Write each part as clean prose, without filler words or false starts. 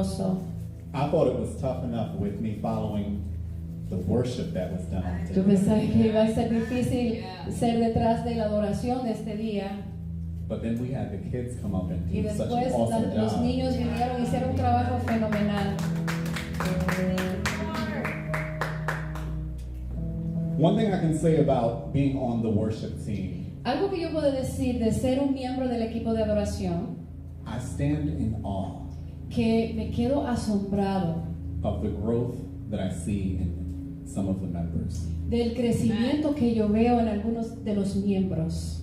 poderoso. I thought it was tough enough with me following the worship that was done on Yo today. pensaba que iba a ser difícil ser detrás de la adoración de este día. But then we had the kids come up and Y do such después an awesome los job. niños vinieron y hicieron un trabajo fenomenal. One thing I can say about being on the worship team, Algo que yo puedo decir de ser un miembro del equipo de adoración, I stand in awe que me quedo asombrado of the growth that I see in some of the members. del crecimiento que yo veo en algunos de los miembros.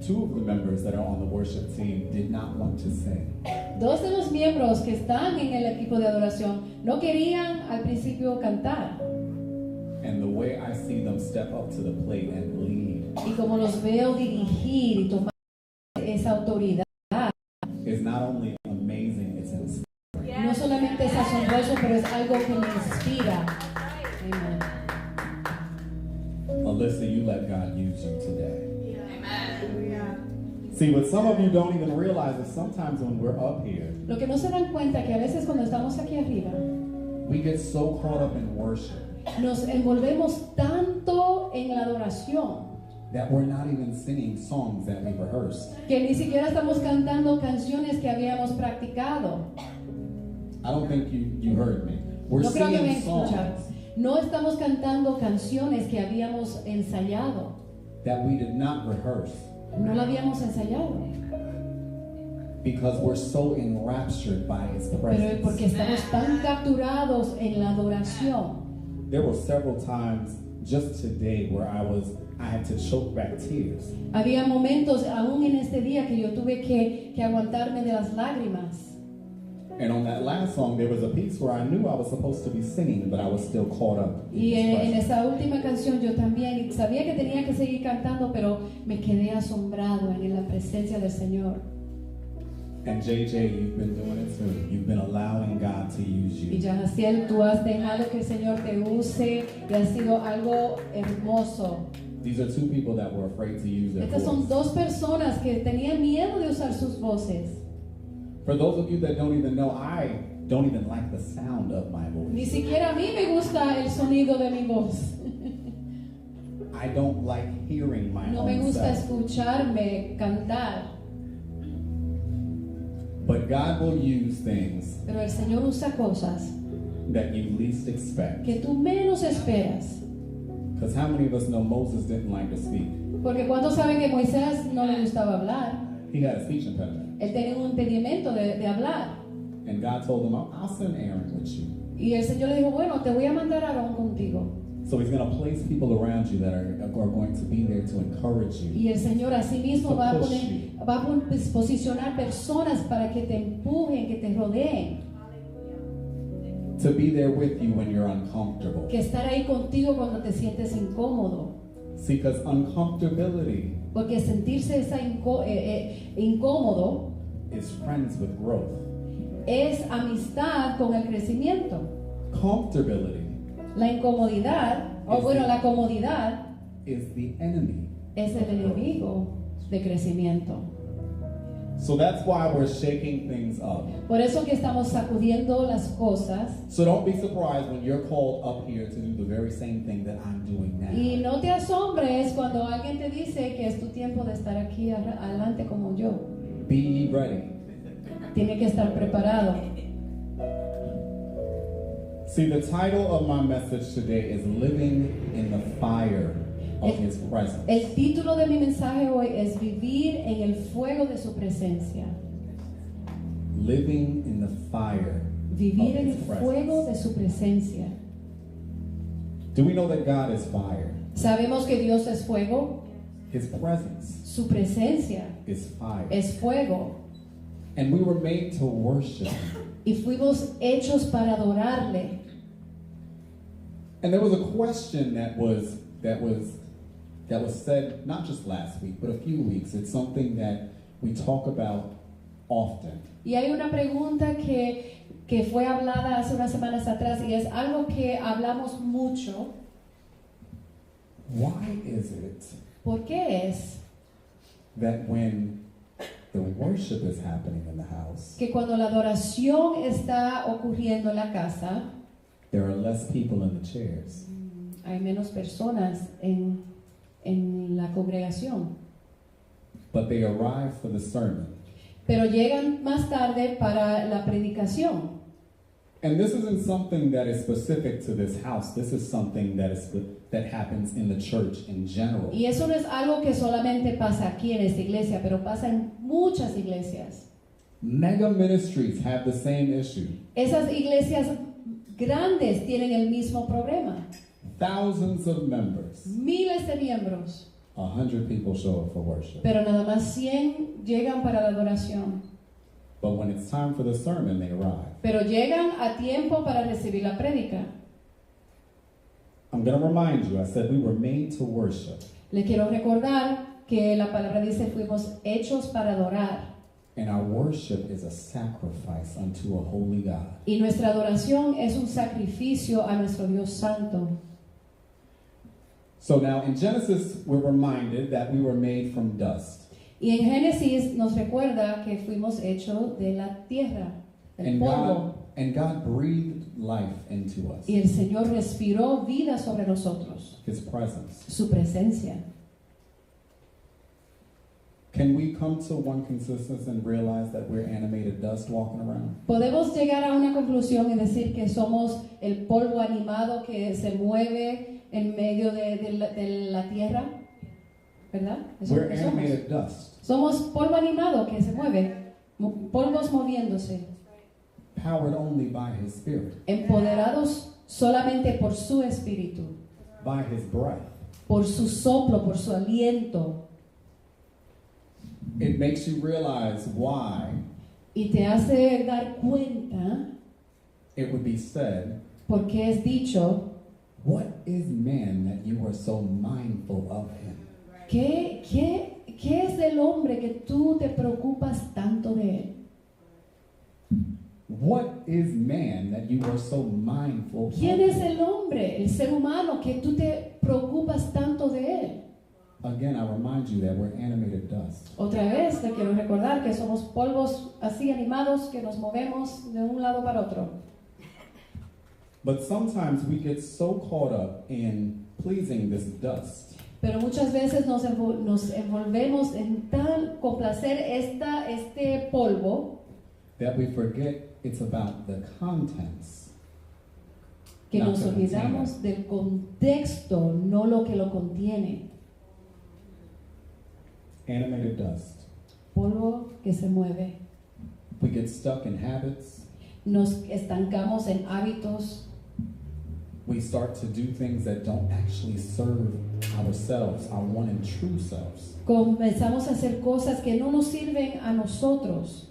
Two of the members that are on the worship team did not want to sing. Dos de los miembros que están en el equipo de adoración no querían al principio cantar. And the way I see them step up to the plate and lead Y como los veo dirigir y tomar esa autoridad, is not only amazing, it's inspiring. no solamente es asombroso, pero es algo que me inspira. Amen. Alyssa, you let God use you today. See, what some of you don't even realize is sometimes when we're up here, Lo que no se dan cuenta que a veces cuando estamos aquí arriba, we get so caught up in worship nos envolvemos tanto en la adoración that we're not even singing songs that we rehearsed. que ni siquiera estamos cantando canciones que habíamos practicado. I don't think you heard me. We're No creo que me singing escucharon. songs No estamos cantando canciones que habíamos ensayado. that we did not rehearse No la habíamos ensayado. because we're so enraptured by His Pero porque presence. estamos tan capturados en la adoración. There were several times just today where I had to choke back tears. Había momentos, aún en este día, que yo tuve que aguantarme de las lágrimas. And on that last song, there was a piece where I knew I was supposed to be singing, but I was still caught up in Y His en presence. esa última canción yo también sabía que tenía que seguir cantando, pero me quedé asombrado en la presencia del Señor. And JJ, you've been doing it too. You've been allowing God to use Y you. Yahaziel, tú has dejado que el Señor te use y ha sido algo hermoso. These are two people that were afraid to use their Estas son voice. dos personas que tenían miedo de usar sus voces. For those of you that don't even know, I don't even like the sound of my Ni voice. siquiera a mí me gusta el sonido de mi voz. I don't like hearing my No me own gusta self. escucharme cantar. But God will use things Pero el Señor usa cosas that you least expect. que tú menos esperas. Because how many of us know Moses didn't like to speak? Porque ¿cuántos saben que Moisés no le gustaba hablar? He had a speech impediment. Él tenía un impedimento de hablar. And God told him, I'll send Aaron with you. Y el Señor le dijo, bueno, te voy a mandar a Aarón contigo. So he's going to place people around you that are going to be there to encourage you. Y el Señor así mismo va a posicionar personas para que te empujen, que te rodeen. To be there with you when you're uncomfortable. Que estar ahí contigo cuando te sientes incómodo. See, because uncomfortability Porque sentirse incómodo is friends with growth. es amistad con el crecimiento. Comfortability La incomodidad, la comodidad is the enemy. es el enemigo de crecimiento. So that's why we're shaking things up. Por eso que estamos sacudiendo las cosas. So don't be surprised when you're called up here to do the very same thing that I'm doing Y now. no te asombres cuando alguien te dice que es tu tiempo de estar aquí adelante como yo. Be ye ready. Tiene que estar preparado. See, the title of my message today is Living in the Fire of His Presence. El título de mi mensaje hoy es Vivir en el fuego de su presencia. Living in the fire Vivir of en el His fuego de presence. su presencia. Do we know that God is fire? Sabemos que Dios es fuego. His presence Su presencia is fire. es fuego. And we were made to worship Him. Y fuimos hechos para adorarle. And there was a question that was said not just last week, but a few weeks. It's something that we talk about often. Y hay una pregunta que fue hablada hace unas semanas atrás y es algo que hablamos mucho. Why is it ¿Por qué es that when the worship is happening in the house, que cuando la adoración está ocurriendo en la casa, there are less people in the chairs. hay menos personas en la congregación. But they arrive for the sermon. Pero llegan más tarde para la predicación. And this isn't something that is specific to this house. This is something that happens in the church in general. Y eso no es algo que solamente pasa aquí en esta iglesia, pero pasa en muchas iglesias. Mega ministries have the same issue. Esas iglesias grandes tienen el mismo problema. Thousands of members. Miles de miembros, 100 people show up for worship. pero nada más 100 llegan para la adoración. But when it's time for the sermon, they arrive. Pero llegan a tiempo para recibir la prédica. I'm going to remind you, I said we were made to worship. Le quiero recordar que la palabra dice fuimos hechos para adorar. And our worship is a sacrifice unto a holy God. Y nuestra adoración es un sacrificio a nuestro Dios Santo. So now in Genesis, we're reminded that we were made from dust. Y en Génesis nos recuerda que fuimos hechos de la tierra, del polvo. And God breathed life into us. Y el Señor respiró vida sobre nosotros, His presence. su presencia. Can we come to one consistency and realize that we're animated dust walking around? Podemos llegar a una conclusión y decir que somos el polvo animado que se mueve en medio de la tierra, ¿verdad? Eso We're es lo que somos. animated dust, Somos polvo animado que se mueve, polvos moviéndose, powered only by His Spirit, empoderados solamente por su espíritu, by His breath. por su soplo, por su aliento. It makes you realize why Y te hace dar cuenta it would be said, porque es dicho, "What is man that you are so mindful of him?" ¿qué es el hombre que tú te preocupas tanto de él? What is man that you are so mindful of ¿Quién es him? el hombre, el ser humano, que tú te preocupas tanto de él? Again, I remind you that we're animated dust. Otra vez te quiero recordar que somos polvos así animados que nos movemos de un lado para otro. But sometimes we get so caught up in pleasing this dust Pero muchas veces nos envolvemos en tal complacer este polvo that we forget it's about the contents. que Not nos the olvidamos del contexto, no lo que lo contiene. Animated dust. Polvo que se mueve. We get stuck in habits. Nos estancamos en hábitos. We start to do things that don't actually serve ourselves, our one and true selves. Comenzamos a hacer cosas que no nos sirven a nosotros.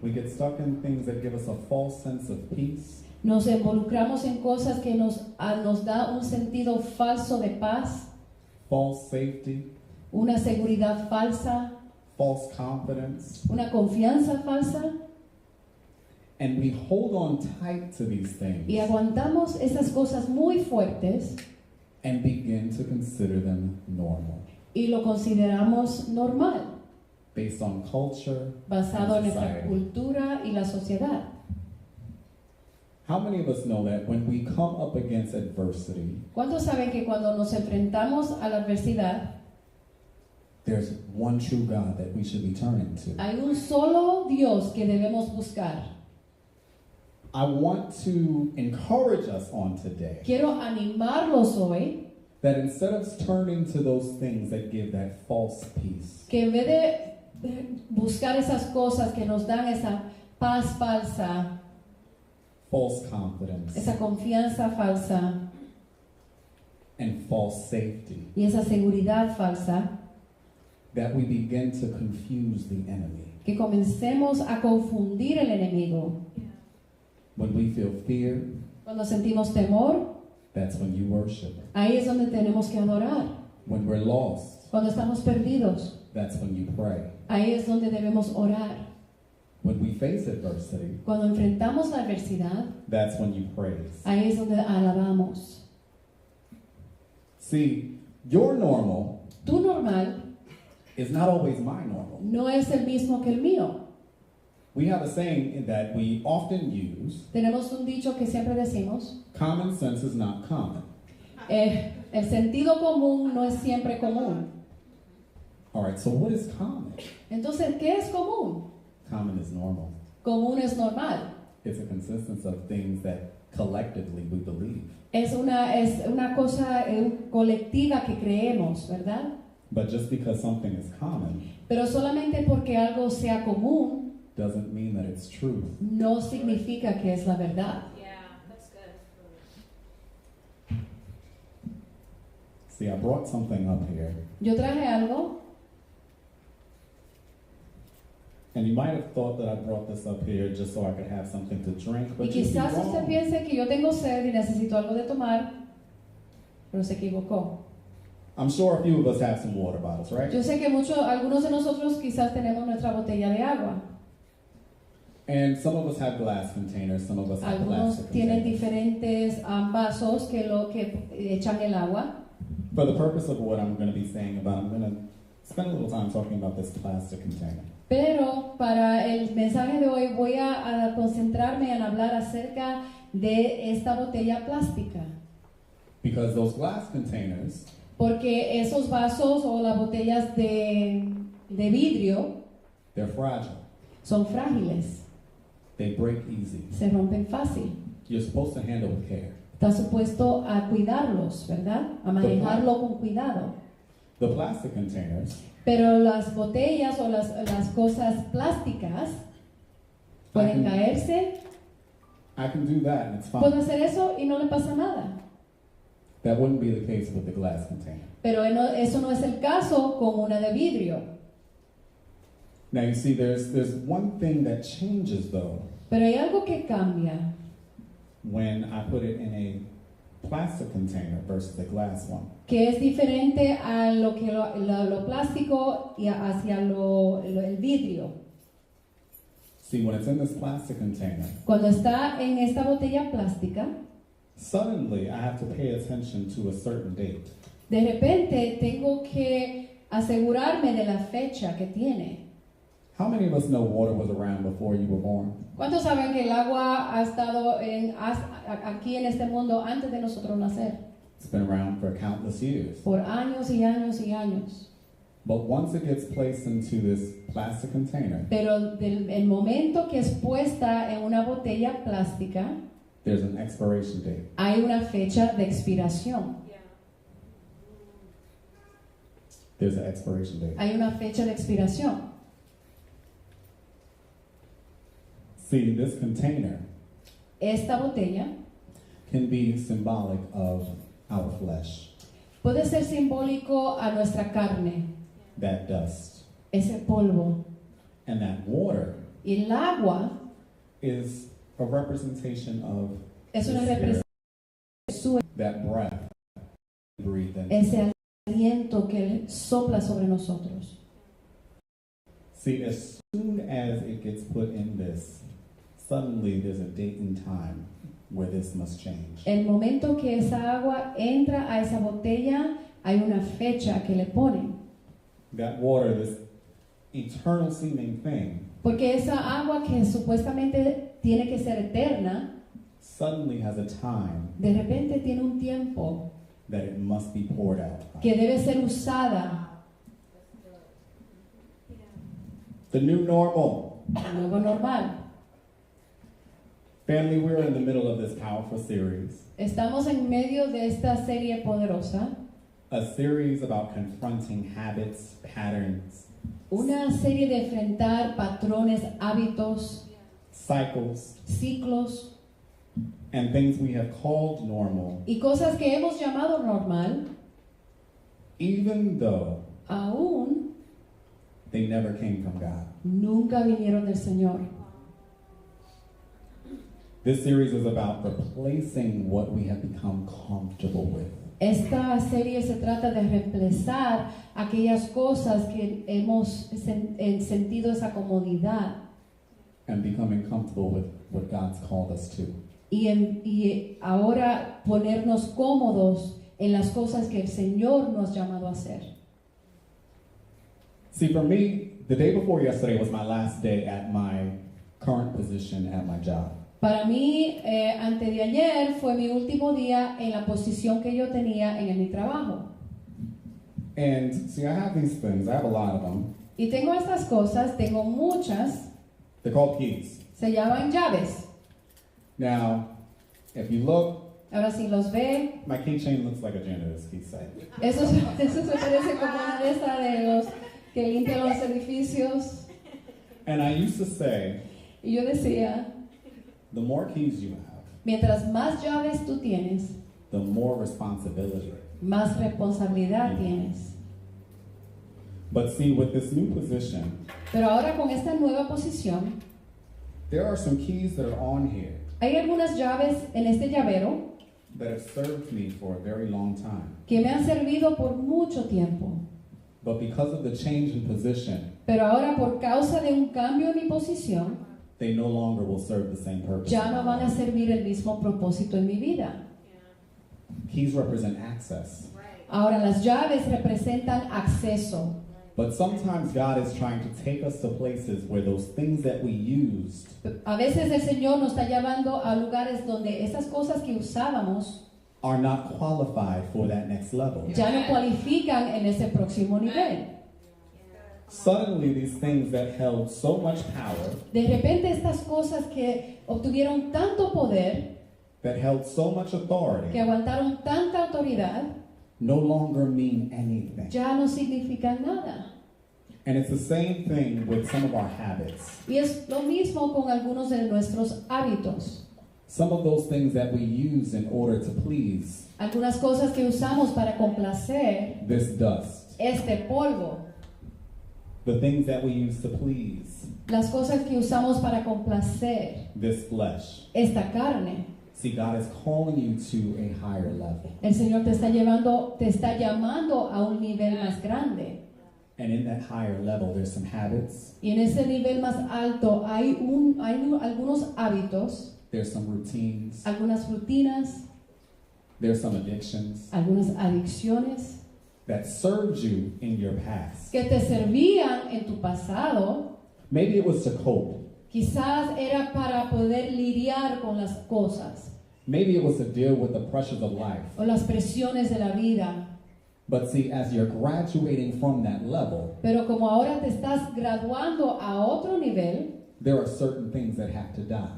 We get stuck in things that give us a false sense of peace. Nos involucramos en cosas que nos da un sentido falso de paz, False safety, una seguridad falsa, false confidence, una confianza falsa, and we hold on tight to these things y aguantamos esas cosas muy fuertes and begin to consider them normal y lo consideramos normal, based on culture basado en and nuestra society. cultura y la sociedad. How many of us know that when we come up against adversity, ¿Cuántos saben que cuando nos enfrentamos a la adversidad, there's one true God that we should be turning to? hay un solo Dios que debemos buscar? I want to encourage us on today Quiero animarlos hoy that instead of turning to those things that give that false peace, que en vez de buscar esas cosas que nos dan esa paz falsa, false confidence, esa confianza falsa and false safety, y esa seguridad falsa, that we begin to confuse the enemy. que comencemos a confundir el enemigo. When we feel fear, Cuando sentimos temor, that's when you worship. ahí es donde tenemos que adorar. When we're lost, Cuando estamos perdidos, that's when you pray. ahí es donde debemos orar. When we face adversity, Cuando enfrentamos la adversidad, that's when you praise. ahí es donde alabamos. See, your normal Tu normal is not always my normal. no es el mismo que el mío. We have a saying that we often use, Tenemos un dicho que siempre decimos, common sense is not common. el sentido común no es siempre común. All right, so what is common? Entonces, ¿qué es común? Common is normal. Común es normal. It's a consistency of things that collectively we believe. Es una cosa colectiva que creemos, ¿verdad? But just because something is common Pero solamente porque algo sea común doesn't mean that it's truth. no significa que es la verdad. Yeah, that's good. See, I brought something up here, Yo traje algo and you might have thought that I brought this up here just so I could have something to drink, y but you'd be quizás usted wrong. piense que yo tengo sed y necesito algo de tomar, pero se equivocó. I'm sure a few of us have some water bottles, right? Yo sé que algunos de nosotros quizás tenemos nuestra botella de agua. And some of us have glass containers, some of us have Algunos plastic tienen containers. diferentes vasos que echan el agua. For the purpose of what I'm going to be saying about, I'm going to spend a little time talking about this plastic container. Pero para el mensaje de hoy voy a concentrarme en hablar acerca de esta botella plástica. Because those glass containers, Porque esos vasos o las botellas de vidrio they're fragile. son frágiles, They break easy. se rompen fácil. You're supposed to handle with care. Está supuesto a cuidarlos, ¿verdad? A manejarlo con cuidado. The plastic containers, Pero las botellas o las cosas plásticas pueden caerse. I can do that and it's Puedo fine. hacer eso y no le pasa nada. That wouldn't be the case with the glass container. Pero eso no es el caso con una de vidrio. Now you see, there's one thing that changes though Pero hay algo que cambia when I put it in a plastic container versus a glass one. que es diferente a lo plástico y hacia el vidrio. See, when it's in this plastic container, Cuando está en esta botella plástica, suddenly I have to pay attention to a certain date. de repente tengo que asegurarme de la fecha que tiene. How many of us know water was around before you were born? ¿Cuántos saben que el agua ha estado aquí en este mundo antes de nosotros nacer? It's been around for countless years. Por años y años y años. But once it gets placed into this plastic container, Pero el momento que es puesta en una botella plástica, there's an expiration date. hay una fecha de expiración. Yeah. There's an expiration date. Hay una fecha de expiración. See, this container Esta botella can be symbolic of our flesh, puede ser simbólico a nuestra carne, that dust. ese polvo. And that water Y el agua is a representation of es una the spirit, representación that breath we breathe in. ese aliento que Él sopla sobre nosotros. See, as soon as it gets put in this, suddenly there's a date and time where this must change. El momento que esa agua entra a esa botella, hay una fecha que le ponen. That water, this eternal seeming thing, Porque esa agua que supuestamente tiene que ser eterna, suddenly has a time de repente tiene un tiempo that it must be poured out. que debe ser usada. The new normal. El nuevo normal. Family, we're in the middle of this powerful series. Estamos en medio de esta serie poderosa, A series about confronting habits, patterns, una serie de enfrentar patrones, hábitos, cycles, ciclos and things we have called normal, y cosas que hemos llamado normal, even though aún they never came from God. nunca vinieron del Señor. This series is about replacing what we have become comfortable with. Esta serie se trata de reemplazar aquellas cosas que hemos sentido esa comodidad And becoming comfortable with what God's called us to. y ahora ponernos cómodos en las cosas que el Señor nos ha llamado a hacer. See, for me, the day before yesterday was my last day at my current position at my job. Para mí, antes de ayer fue mi último día en la posición que yo tenía en mi trabajo. And see, I have these things. I have a lot of them. Y tengo estas cosas, tengo muchas, They're called keys. se llaman llaves. Now, if you look, Ahora si los ve, my keychain looks like a janitor's key set. eso se parece como una de esas de los que limpian los edificios. And I used to say, Y yo decía, the more keys you have, mientras más llaves tú tienes, the more responsibility. más responsabilidad tienes. But see, with this new position, Pero ahora con esta nueva posición, there are some keys that are on here hay algunas llaves en este llavero that have served me for a very long time. que me han servido por mucho tiempo. But because of the change in position, Pero ahora por causa de un cambio en mi posición, they no longer will serve the same purpose. ya no van a servir el mismo propósito en mi vida. Keys represent access. Ahora las llaves representan acceso. But sometimes God is trying to take us to places where those things that we used A veces el Señor nos está llevando a lugares donde esas cosas que usábamos are not qualified for that next level. ya no cualifican en ese próximo nivel. Suddenly, these things that held so much power, De repente estas cosas que obtuvieron tanto poder, that held so much que authority, aguantaron tanta autoridad, no longer mean anything. ya no significan nada. And it's the same thing with some of our habits. Y es lo mismo con algunos de nuestros hábitos. Some of those things that we use in order to please Algunas cosas que usamos para complacer this dust. este polvo. The things that we use to please Las cosas que usamos para complacer this flesh. esta carne. See, God is calling you to a higher level. El Señor te está llamando a un nivel más grande. And in that higher level, there's some habits, Y en ese nivel más alto hay algunos hábitos, there's some routines, algunas rutinas, there's some addictions algunas adicciones that served you in your past. que te servían en tu pasado. Maybe it was to cope. Quizás era para poder lidiar con las cosas Maybe it was to deal with the pressures of life. o las presiones de la vida. But see, as you're graduating from that level, Pero como ahora te estás graduando a otro nivel, there are certain things that have to die.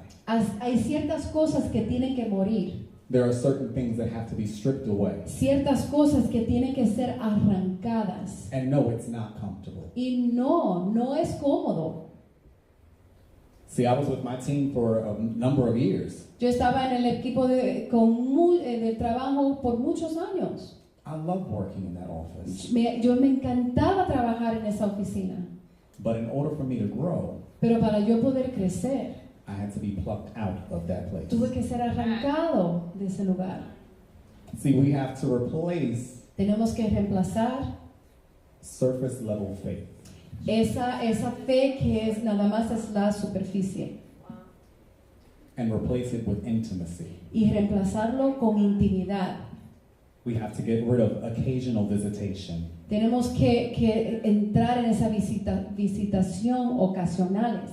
hay ciertas cosas que tienen que morir, There are certain things that have to be stripped away. ciertas cosas que tienen que ser arrancadas. And no, it's not comfortable. Y no es cómodo. See, I was with my team for a number of years. Yo estaba en el equipo de trabajo por muchos años. I love working in that office. Yo me encantaba trabajar en esa oficina. But in order for me to grow, Pero para yo poder crecer, I had to be plucked out of that place. tuve que ser arrancado de ese lugar. See, we have to replace Tenemos que reemplazar surface level faith. esa fe que es nada más es la superficie And replace it with intimacy. y reemplazarlo con intimidad. We have to get rid of occasional visitation. Tenemos que entrar en esa visitación ocasionales.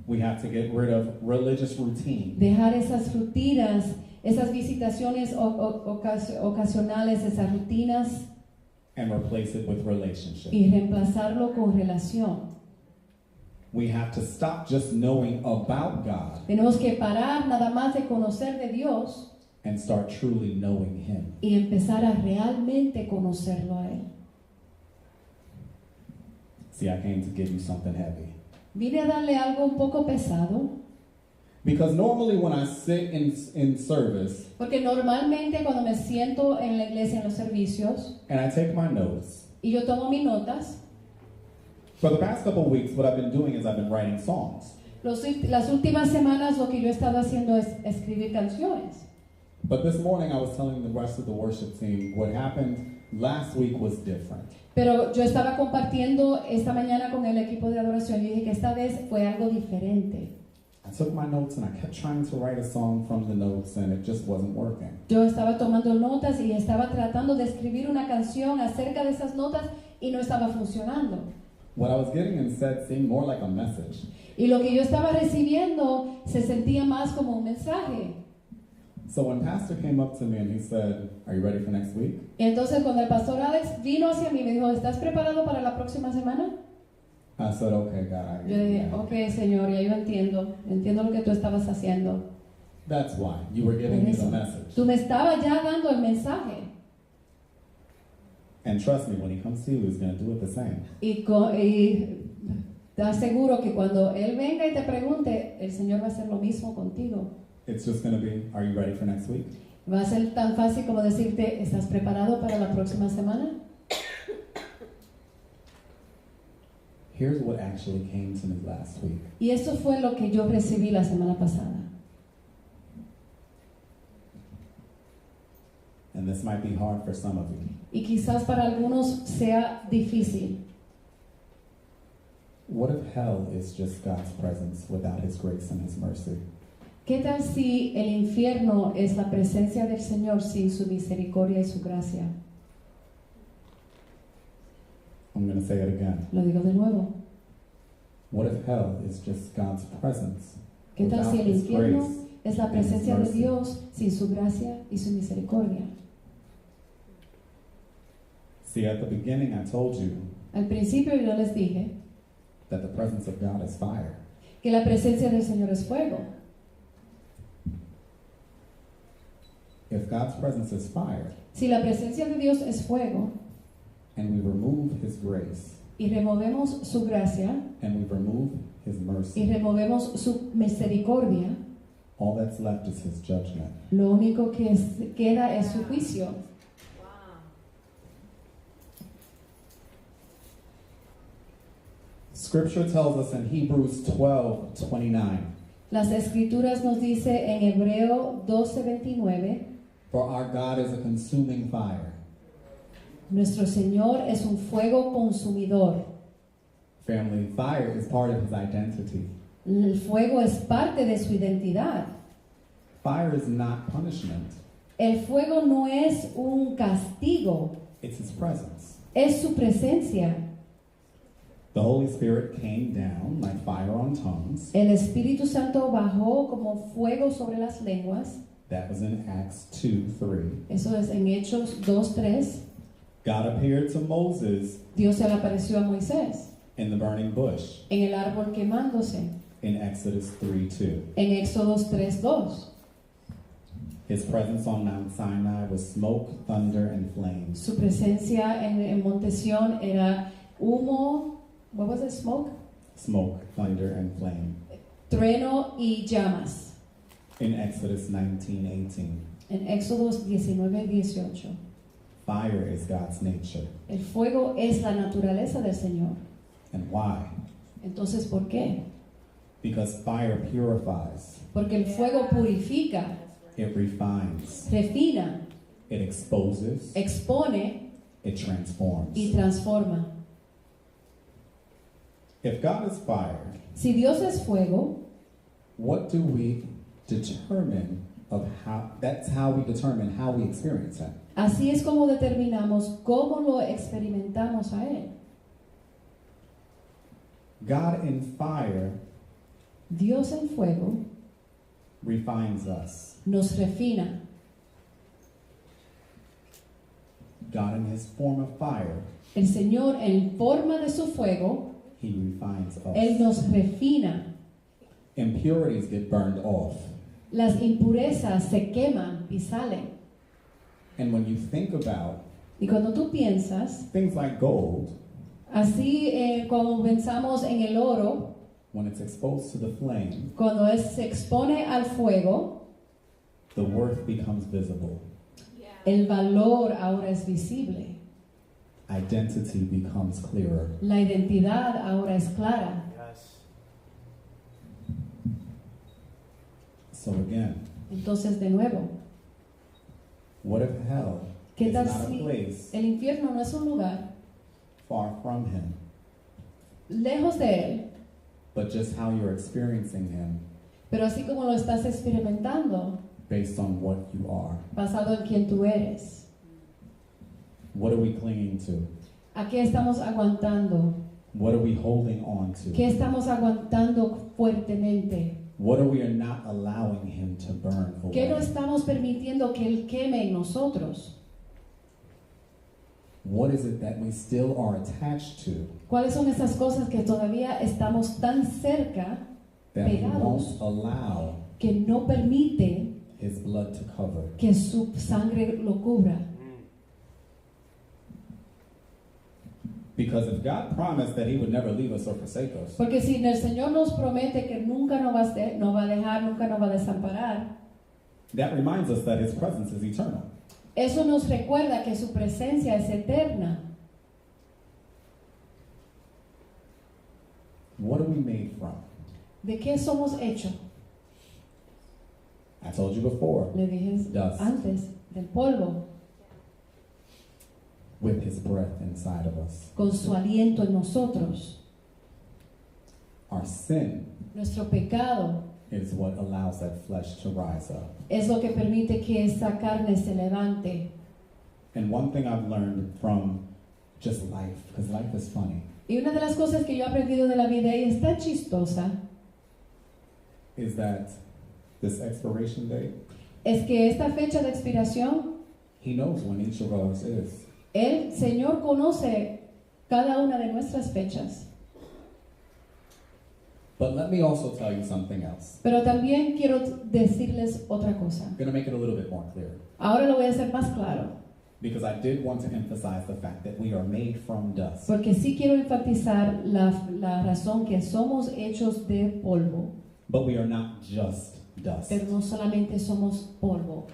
We have to get rid of religious routine. Dejar esas rutinas, esas visitaciones ocasionales, esas rutinas And replace it with relationship. y reemplazarlo con relación. We have to stop just knowing about God Tenemos que parar nada más de conocer de Dios and start truly knowing Him. y empezar a realmente conocerlo a Él. See, I came to give you something heavy. Vine a darle algo un poco pesado, Because normally when I sit in service porque normalmente cuando me siento en la iglesia, en los servicios, and I take my notes, y yo tomo mis notas, for the past couple of weeks, what I've been doing is I've been writing songs. las últimas semanas lo que yo he estado haciendo es escribir canciones. But this morning I was telling the rest of the worship team what happened last week was different. Pero yo estaba compartiendo esta mañana con el equipo de adoración y dije que esta vez fue algo diferente. I took my notes and I kept trying to write a song from the notes and it just wasn't working. Yo estaba tomando notas y estaba tratando de escribir una canción acerca de esas notas y no estaba funcionando. What I was getting instead seemed more like a message. Y lo que yo estaba recibiendo se sentía más como un mensaje. So when Pastor came up to me and he said, "Are you ready for next week?" Y entonces cuando el pastor Alex vino hacia mí y me dijo, ¿estás preparado para la próxima semana? I said, "Okay, God, I Yo dije, ok, Señor, ya yo entiendo lo que tú estabas haciendo. That's why you were giving me the message. Tú me estabas ya dando el mensaje. And trust me, when he comes to you, he's going to do it the same. Y te aseguro que cuando Él venga y te pregunte, el Señor va a hacer lo mismo contigo. It's just going to be, "Are you ready for next week?" Va a ser tan fácil como decirte, ¿estás preparado para la próxima semana? Here's what actually came to me last week. Y eso fue lo que yo recibí la semana pasada. And this might be hard for some of you. Y quizás para algunos sea difícil. What if hell is just God's presence without his grace and his mercy? ¿Qué tal si el infierno es la presencia del Señor sin su misericordia y su gracia? I'm going to say it again. Lo digo de nuevo. What if hell is just God's presence ¿Qué tal without si el his infierno grace? es la and his presencia de mercy? Dios sin su gracia y su misericordia? See, at the beginning I told you Al principio yo les dije that the presence of God is fire. que la presencia del Señor es fuego. If God's presence is fire Si la presencia de Dios es fuego and we remove his grace y removemos su gracia and we remove his y mercy, removemos su misericordia, all that's left is his judgment. lo único que queda es su juicio. Scripture tells us in Hebrews 12:29, Las Escrituras nos dice en Hebreo 12:29, for our God is a consuming fire. nuestro Señor es un fuego consumidor. Family, fire is part of his identity. El fuego es parte de su identidad. Fire is not punishment, El fuego no es un castigo, it's his presence. es su presencia. The Holy Spirit came down like fire on tongues. El Espíritu Santo bajó como fuego sobre las lenguas. That was in Acts 2:3. Eso es en Hechos 2:3. God appeared to Moses Dios se le apareció a Moisés in the burning bush en el árbol quemándose. in Exodus 3:2. En Éxodos 3:2. His presence on Mount Sinai was smoke, thunder, and flames. Su presencia en Monte Sión era humo, what was it, smoke? Smoke, thunder, and flame. Trueno y llamas. In Exodus 19:18. En Éxodos 19:18. Fire is God's nature. El fuego es la naturaleza del Señor. And why? Entonces, ¿por qué? Because fire purifies, Porque el fuego purifica, it refines, refina, it exposes, expone it transforms. y transforma. If God is fire, Si Dios es fuego, what do we determine of how, that's how we determine how we experience Him. así es como determinamos cómo lo experimentamos a Él. God in fire Dios en fuego refines us. nos refina. God in His form of fire, El Señor en forma de su fuego, He refines Él us. nos refina. Impurities get burned off. Las impurezas se queman y salen. And when you think about Y cuando tú piensas, things like gold, así como pensamos en el oro, when it's exposed to the flame, cuando se expone al fuego, the worth becomes visible. el valor ahora es visible. Identity becomes clearer. La identidad ahora es clara. So again, Entonces, de nuevo, what if hell ¿qué is tal not a si place el infierno no es un lugar far from Him, lejos de Él, but just how you're experiencing Him pero así como lo estás experimentando, based on what you are? basado en quién tú eres? What are we clinging to? ¿A qué estamos aguantando? What are we holding on to? ¿Qué estamos aguantando fuertemente? What are we not allowing him to burn ¿Qué no away? estamos permitiendo que Él queme en nosotros? What is it that we still are attached to ¿Cuáles son esas cosas que todavía estamos tan cerca that we Pegados. won't allow que no permite his blood to cover? que su sangre lo cubra? Because if God promised that he would never leave us or forsake us, Porque si el Señor nos promete que nunca nos va a dejar, nunca nos va a desamparar, that reminds us that his presence is eternal. eso nos recuerda que su presencia es eterna. What are we made from? ¿De qué somos hechos? I told you before, Le dije Dust. antes, del polvo, with his breath inside of us. con su aliento en nosotros. Our sin Nuestro pecado is what allows that flesh to rise up. es lo que permite que esa carne se levante. And one thing I've learned from just life, because life is funny, Y una de las cosas que yo he aprendido de la vida y es tan chistosa, is that this expiration date, es que esta fecha de expiración, he knows when each of ours is. el Señor conoce cada una de nuestras fechas. But let me also tell you something else. Pero también quiero decirles otra cosa. I'm going to make it a little bit more clear. Ahora lo voy a hacer más claro, Because I did want to emphasize the fact that we are made from dust. porque sí quiero enfatizar la razón que somos hechos de polvo, But we are not just dust. pero no solamente somos polvo,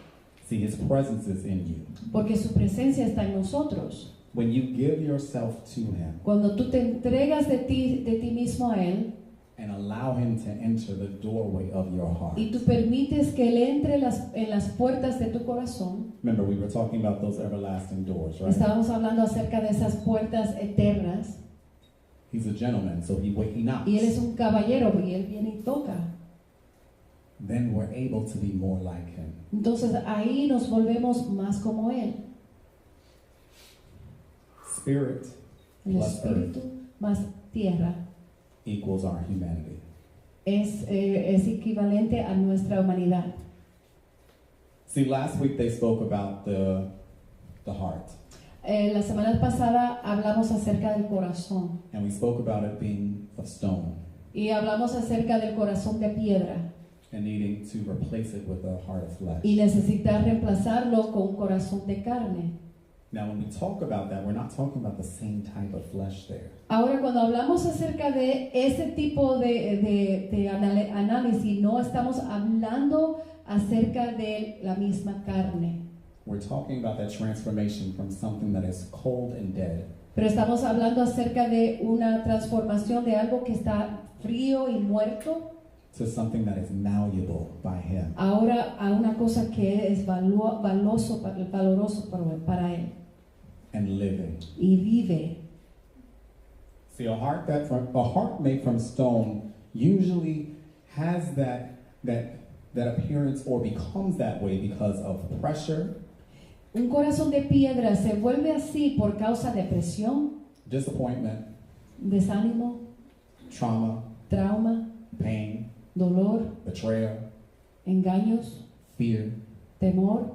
See, his presence is in you. porque su presencia está en nosotros. When you give yourself to him Cuando tú te entregas de ti mismo a Él and allow him to enter the doorway of your heart. y tú permites que Él entre en las puertas de tu corazón, Remember, we were talking about those everlasting doors, right? estábamos hablando acerca de esas puertas eternas, He's a gentleman, so he knocks. y Él es un caballero y Él viene y toca. Then we're able to be more like him. Entonces ahí nos volvemos más como Él. Spirit El Plus espíritu más tierra equals our humanity. es equivalente a nuestra humanidad. See, last week they spoke about the heart, La semana pasada hablamos acerca del corazón and we spoke about it being of stone y hablamos acerca del corazón de piedra and needing to replace it with a heart of flesh. y necesitar reemplazarlo con un corazón de carne. Now, when we talk about that, we're not talking about the same type of flesh there. Ahora, cuando hablamos acerca de ese tipo de análisis, no estamos hablando acerca de la misma carne, We're talking about that transformation from something that is cold and dead pero estamos hablando acerca de una transformación de algo que está frío y muerto, to something that is malleable by him. ahora a una cosa que es valoroso para Él And living. y vive. See, a heart made from stone usually has that appearance or becomes that way because of pressure, Un corazón de piedra se vuelve así por causa de presión, disappointment, desánimo, trauma, trauma, pain, dolor, betrayal, engaños, fear, temor,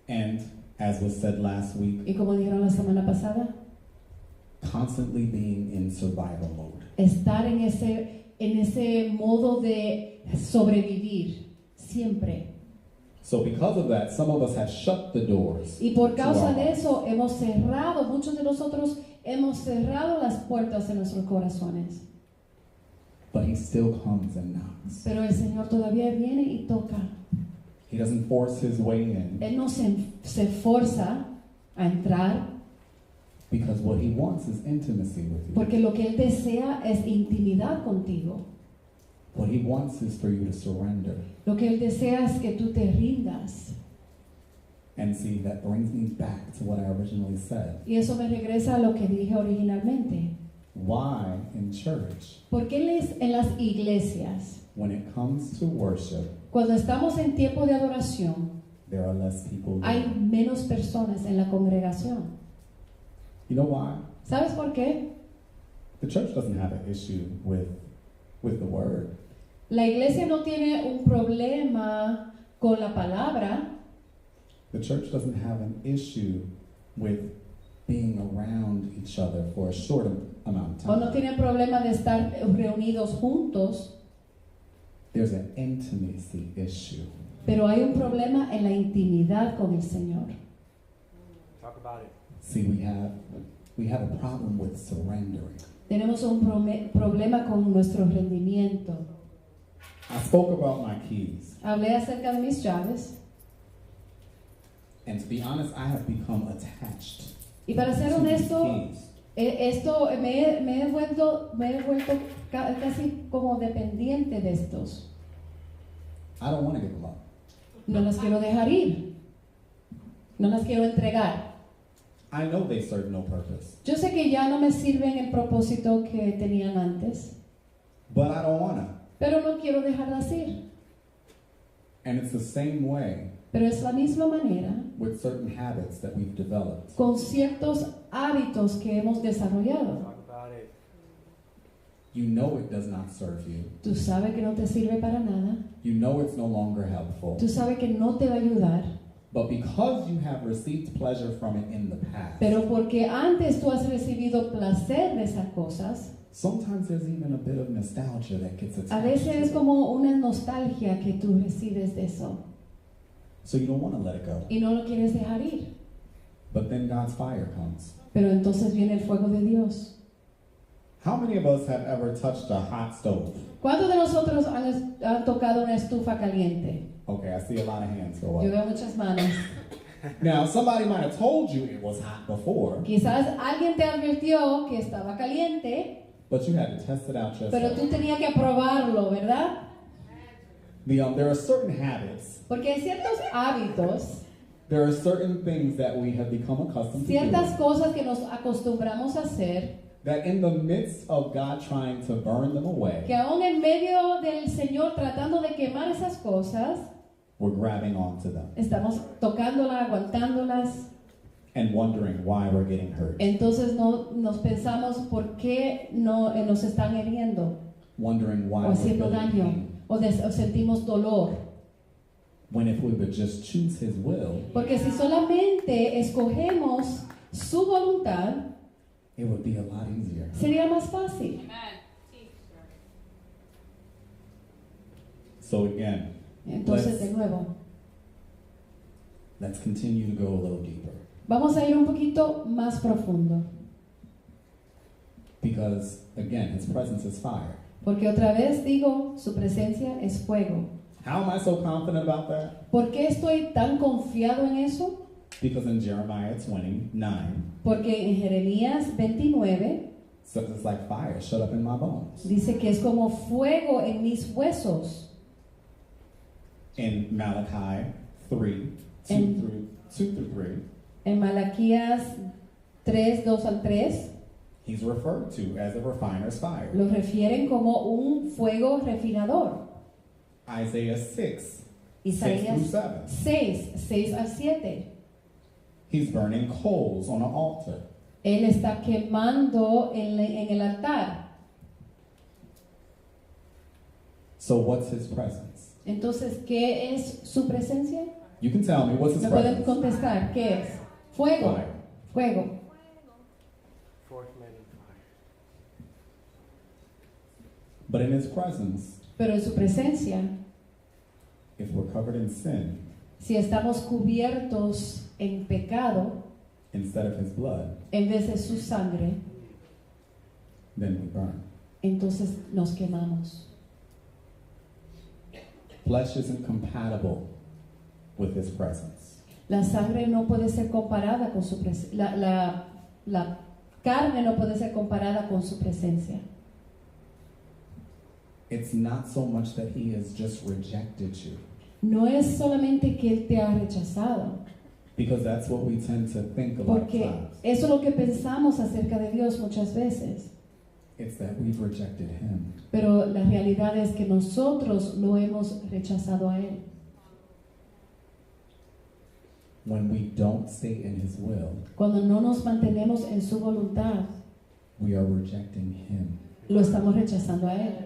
and as was said last week, y como dijeron la semana pasada, constantly being in survival mode. estar en ese modo de sobrevivir siempre. So because of that, some of us have shut the doors. Y por causa to our de hearts. eso hemos cerrado, muchos de nosotros hemos cerrado las puertas de nuestros corazones. But he still comes and knocks. Pero el Señor todavía viene y toca. He doesn't force his way in Él no se forza a entrar, because what he wants is intimacy with you. porque lo que Él desea es intimidad contigo. What he wants is for you to surrender. Lo que Él desea es que tú te rindas. And see, that brings me back to what I originally said. Y eso me regresa a lo que dije originalmente. Why in church, ¿Por qué en las iglesias, when it comes to worship, cuando estamos en tiempo de adoración, there are less people hay there? menos personas en la congregación? You know why? ¿Sabes por qué? The church doesn't have an issue with the word. La iglesia no tiene un problema con la palabra. The church doesn't have an issue with being around each other for a short amount of O no time. tiene problema de estar reunidos juntos, There's an intimacy issue. pero hay un problema en la intimidad con el Señor. Talk about it. See, we have a problem with surrendering. Tenemos un problema con nuestro rendimiento. I spoke about my keys, Hablé acerca de mis llaves and to be honest, I have become attached y para ser to these honesto, keys. esto me he vuelto casi como dependiente de estos. I don't want to give them up. No las quiero dejar ir, no las quiero entregar. I know they serve no purpose, Yo sé que ya no me sirven el propósito que tenían antes, but I don't want to. pero no quiero dejarlas ir. And it's the same way Pero es la misma manera with certain habits that we've developed. con ciertos hábitos que hemos desarrollado. Talk about it. You know it does not serve you. Tú sabes que no te sirve para nada, You know it's no longer helpful. tú sabes que no te va a ayudar, But because you have received pleasure from it in the past, pero porque antes tú has recibido placer de esas cosas, sometimes there's even a bit of nostalgia that gets a attached veces to es it. como una nostalgia que tú recibes de eso So you don't want to let it go. y no lo quieres dejar ir. But then God's fire comes. Pero entonces viene el fuego de Dios. How many of us have ever touched a hot stove? ¿Cuántos de nosotros han tocado una estufa caliente? Okay, I see a lot of hands go Yo up. veo muchas manos. Now, somebody might have told you it was hot before, Quizás alguien te advirtió que estaba caliente, but you had to test it out pero yourself. tú tenías que probarlo, ¿verdad? There are certain habits, Porque hay ciertos hábitos, there are certain things that we have become accustomed to ciertas doing, cosas que nos acostumbramos a hacer, that in the midst of God trying to burn them away, que aún en medio del Señor tratando de quemar esas cosas, we're grabbing onto them estamos tocándolas, aguantándolas. and wondering why we're getting hurt, Entonces no nos pensamos por qué no nos están heriendo wondering why o we're haciendo feeling daño pain. o sentimos dolor. When if we would just choose His will, Porque si solamente escogemos su voluntad, it would be a lot easier. sería más fácil. So again, Entonces, de nuevo, let's continue to go a little deeper. vamos a ir un poquito más profundo. Because again, His presence is fire. Porque otra vez digo, su presencia es fuego. How am I so confident about that? ¿Por qué estoy tan confiado en eso? Because in Jeremiah 29, Porque en Jeremías 29 says it's like fire shut up in my bones. dice que es como fuego en mis huesos. In Malachi 3, 2 En- through 3, En Malaquías 3, 2 al 3, he's referred to as a refiner's fire. lo refieren como un fuego refinador. Isaiah 6, 6 through Isaías 7. 6, 6 al 7. He's burning coals on an altar. Él está quemando en el altar. So what's His presence? Entonces, ¿qué es su presencia? You can tell me, what's His ¿Me pueden presence? contestar? ¿Qué es? Fuego. Fire. Fuego. Fourth man in fire. But in His presence, Pero en su presencia, if we're covered in sin, si estamos cubiertos en pecado, instead of His blood, en vez de su sangre, then we burn. entonces nos quemamos. Flesh isn't compatible with His presence. La sangre no puede ser comparada con su presencia. La carne no puede ser comparada con su presencia. It's not so much that He has just rejected you, No es solamente que Él te ha rechazado, because that's what we tend to think a lot of porque times. eso es lo que pensamos acerca de Dios muchas veces. It's that we've rejected Him. Pero la realidad es que nosotros lo hemos rechazado a Él. when we don't stay in His will, cuando no nos mantenemos en su voluntad, we are rejecting Him. lo estamos rechazando a Él.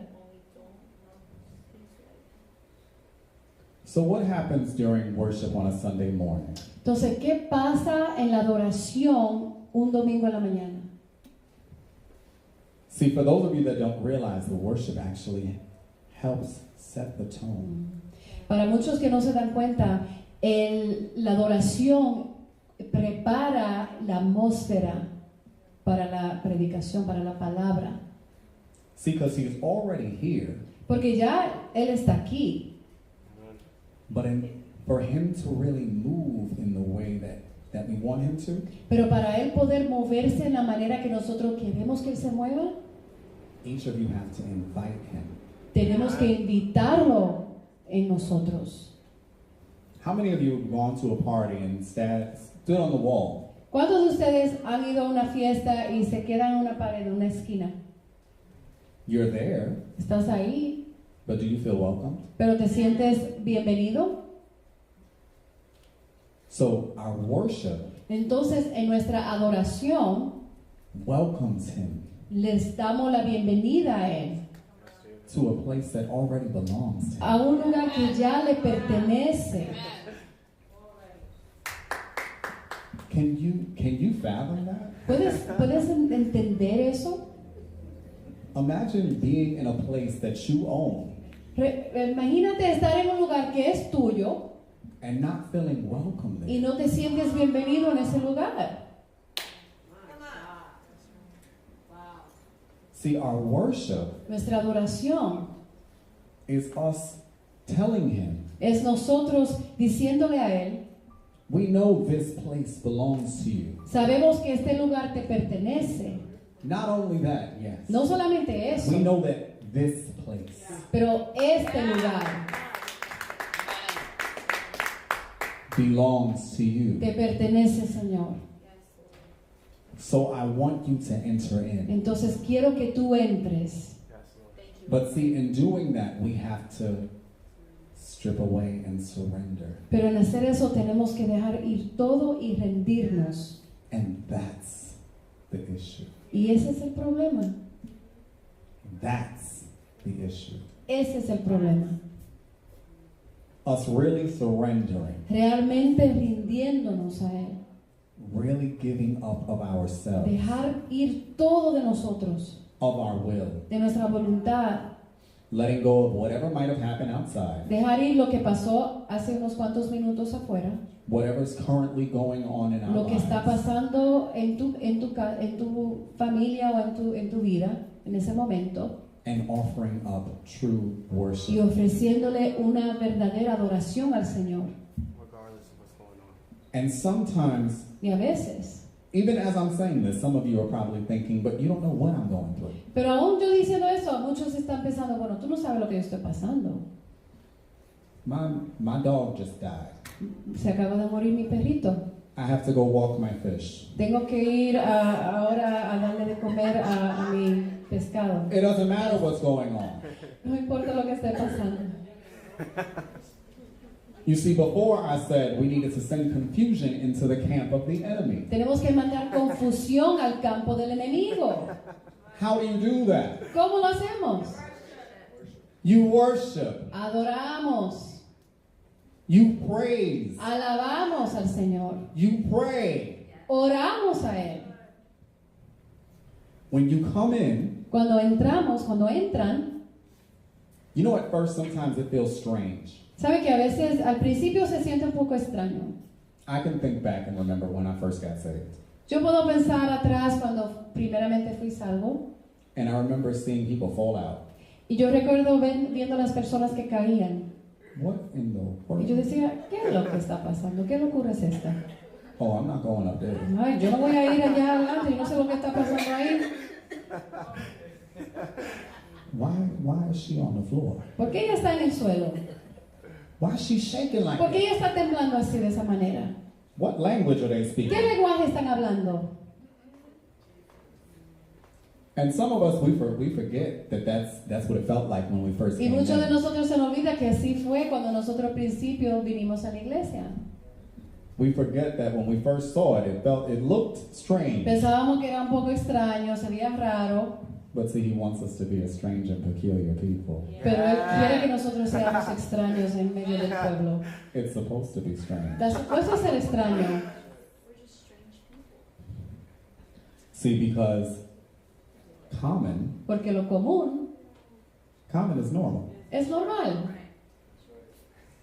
So what happens during worship on a Sunday morning? Entonces, ¿qué pasa en la adoración un domingo en la mañana? See, for those of you that don't realize, the worship actually helps set the tone. Para muchos que no se dan cuenta, la adoración prepara la atmósfera para la predicación, para la palabra. See, because He's already here, Porque ya Él está aquí. but for Him to really move in the way that we want Him to, Pero para Él poder moverse en la manera que nosotros queremos que Él se mueva, each of you have to invite Him. tenemos que invitarlo en nosotros. How many of you have gone to a party and stood on the wall? ¿Cuántos de ustedes han ido a una fiesta y se quedan en una pared, en una esquina? You're there, Estás ahí, but do you feel welcome? pero te sientes bienvenido. So our worship Entonces, en nuestra adoración, welcomes Him les damos la bienvenida a Él, to a place that already belongs to Him. a un lugar que ya le pertenece. Can you fathom that? ¿Puedes entender eso? Imagine being in a place that you own Imagínate estar en un lugar que es tuyo and not feeling welcome y there. no te sientes bienvenido en ese lugar. See, our worship Nuestra adoración is us telling Him, es nosotros diciéndole a Él, we know this place belongs to you. sabemos que este lugar te pertenece. Not only that, yes. No solamente eso, We know that this place pero este lugar belongs to you. te pertenece, Señor. So I want you to enter in. Entonces quiero que tú entres. Yes, Lord. But see, in doing that, we have to strip away and surrender. Pero en hacer eso tenemos que dejar ir todo y rendirnos. And that's the issue. Y ese es el problema. That's the issue. Ese es el problema. Us really surrendering, Realmente rindiéndonos a Él. really giving up of ourselves, Dejar ir todo de nosotros, of our will, de nuestra voluntad. letting go of whatever might have happened outside, Dejar ir lo que pasó hace unos cuantos minutos afuera. whatever's currently going on in our Lo que está lives, pasando en tu familia o en tu vida en ese momento. and offering up true Y worship. ofreciéndole una verdadera adoración al Señor. Regardless of what's going on. And sometimes, Y a veces. even as I'm saying this, some of you are probably thinking, but you don't know what I'm going through. Pero aún yo diciendo eso, muchos están pensando, bueno, tú no sabes lo que yo estoy pasando. My dog just died. Se acaba de morir mi perrito. I have to go walk my fish. Tengo que ir ahora a darle de comer a mi pescado. It doesn't matter what's going on. No importa lo que esté pasando. You see, before I said we needed to send confusion into the camp of the enemy. Tenemos que mandar confusión al campo del enemigo. How do you do that? ¿Cómo lo hacemos? You worship, Adoramos, you praise, alabamos al Señor, you pray. oramos a Él. When you come in, Cuando entran, you know at first sometimes it feels strange. sabe que a veces al principio se siente un poco extraño. I can think back and remember when I first got saved. Yo puedo pensar atrás cuando primeramente fui salvo And I remember seeing people fall out. y yo recuerdo viendo las personas que caían What in the y yo world? decía, ¿qué es lo que está pasando? ¿Qué locura es esta? Oh, I'm not going up there. Ay, yo no voy a ir allá adelante, yo no sé lo que está pasando ahí. Why is she on the floor? ¿Por qué ella está en el suelo? Why is she shaking like ¿Por qué that? ella está temblando así de esa manera? What language are they ¿Qué speaking? lenguaje están hablando? And some of us, we forget that that's what it felt like when we first Y came muchos de in. nosotros se nos olvida que así fue cuando nosotros al principio vinimos a la iglesia. we forget that when we first saw it, it looked strange. Pensábamos que era un poco extraño, se veía raro, But see, he wants us to be a strange and peculiar people. pero Él quiere que nosotros seamos extraños en medio del pueblo. It's supposed to be strange. Está supuesto ser extraño. See, because common Porque lo común is normal. es normal.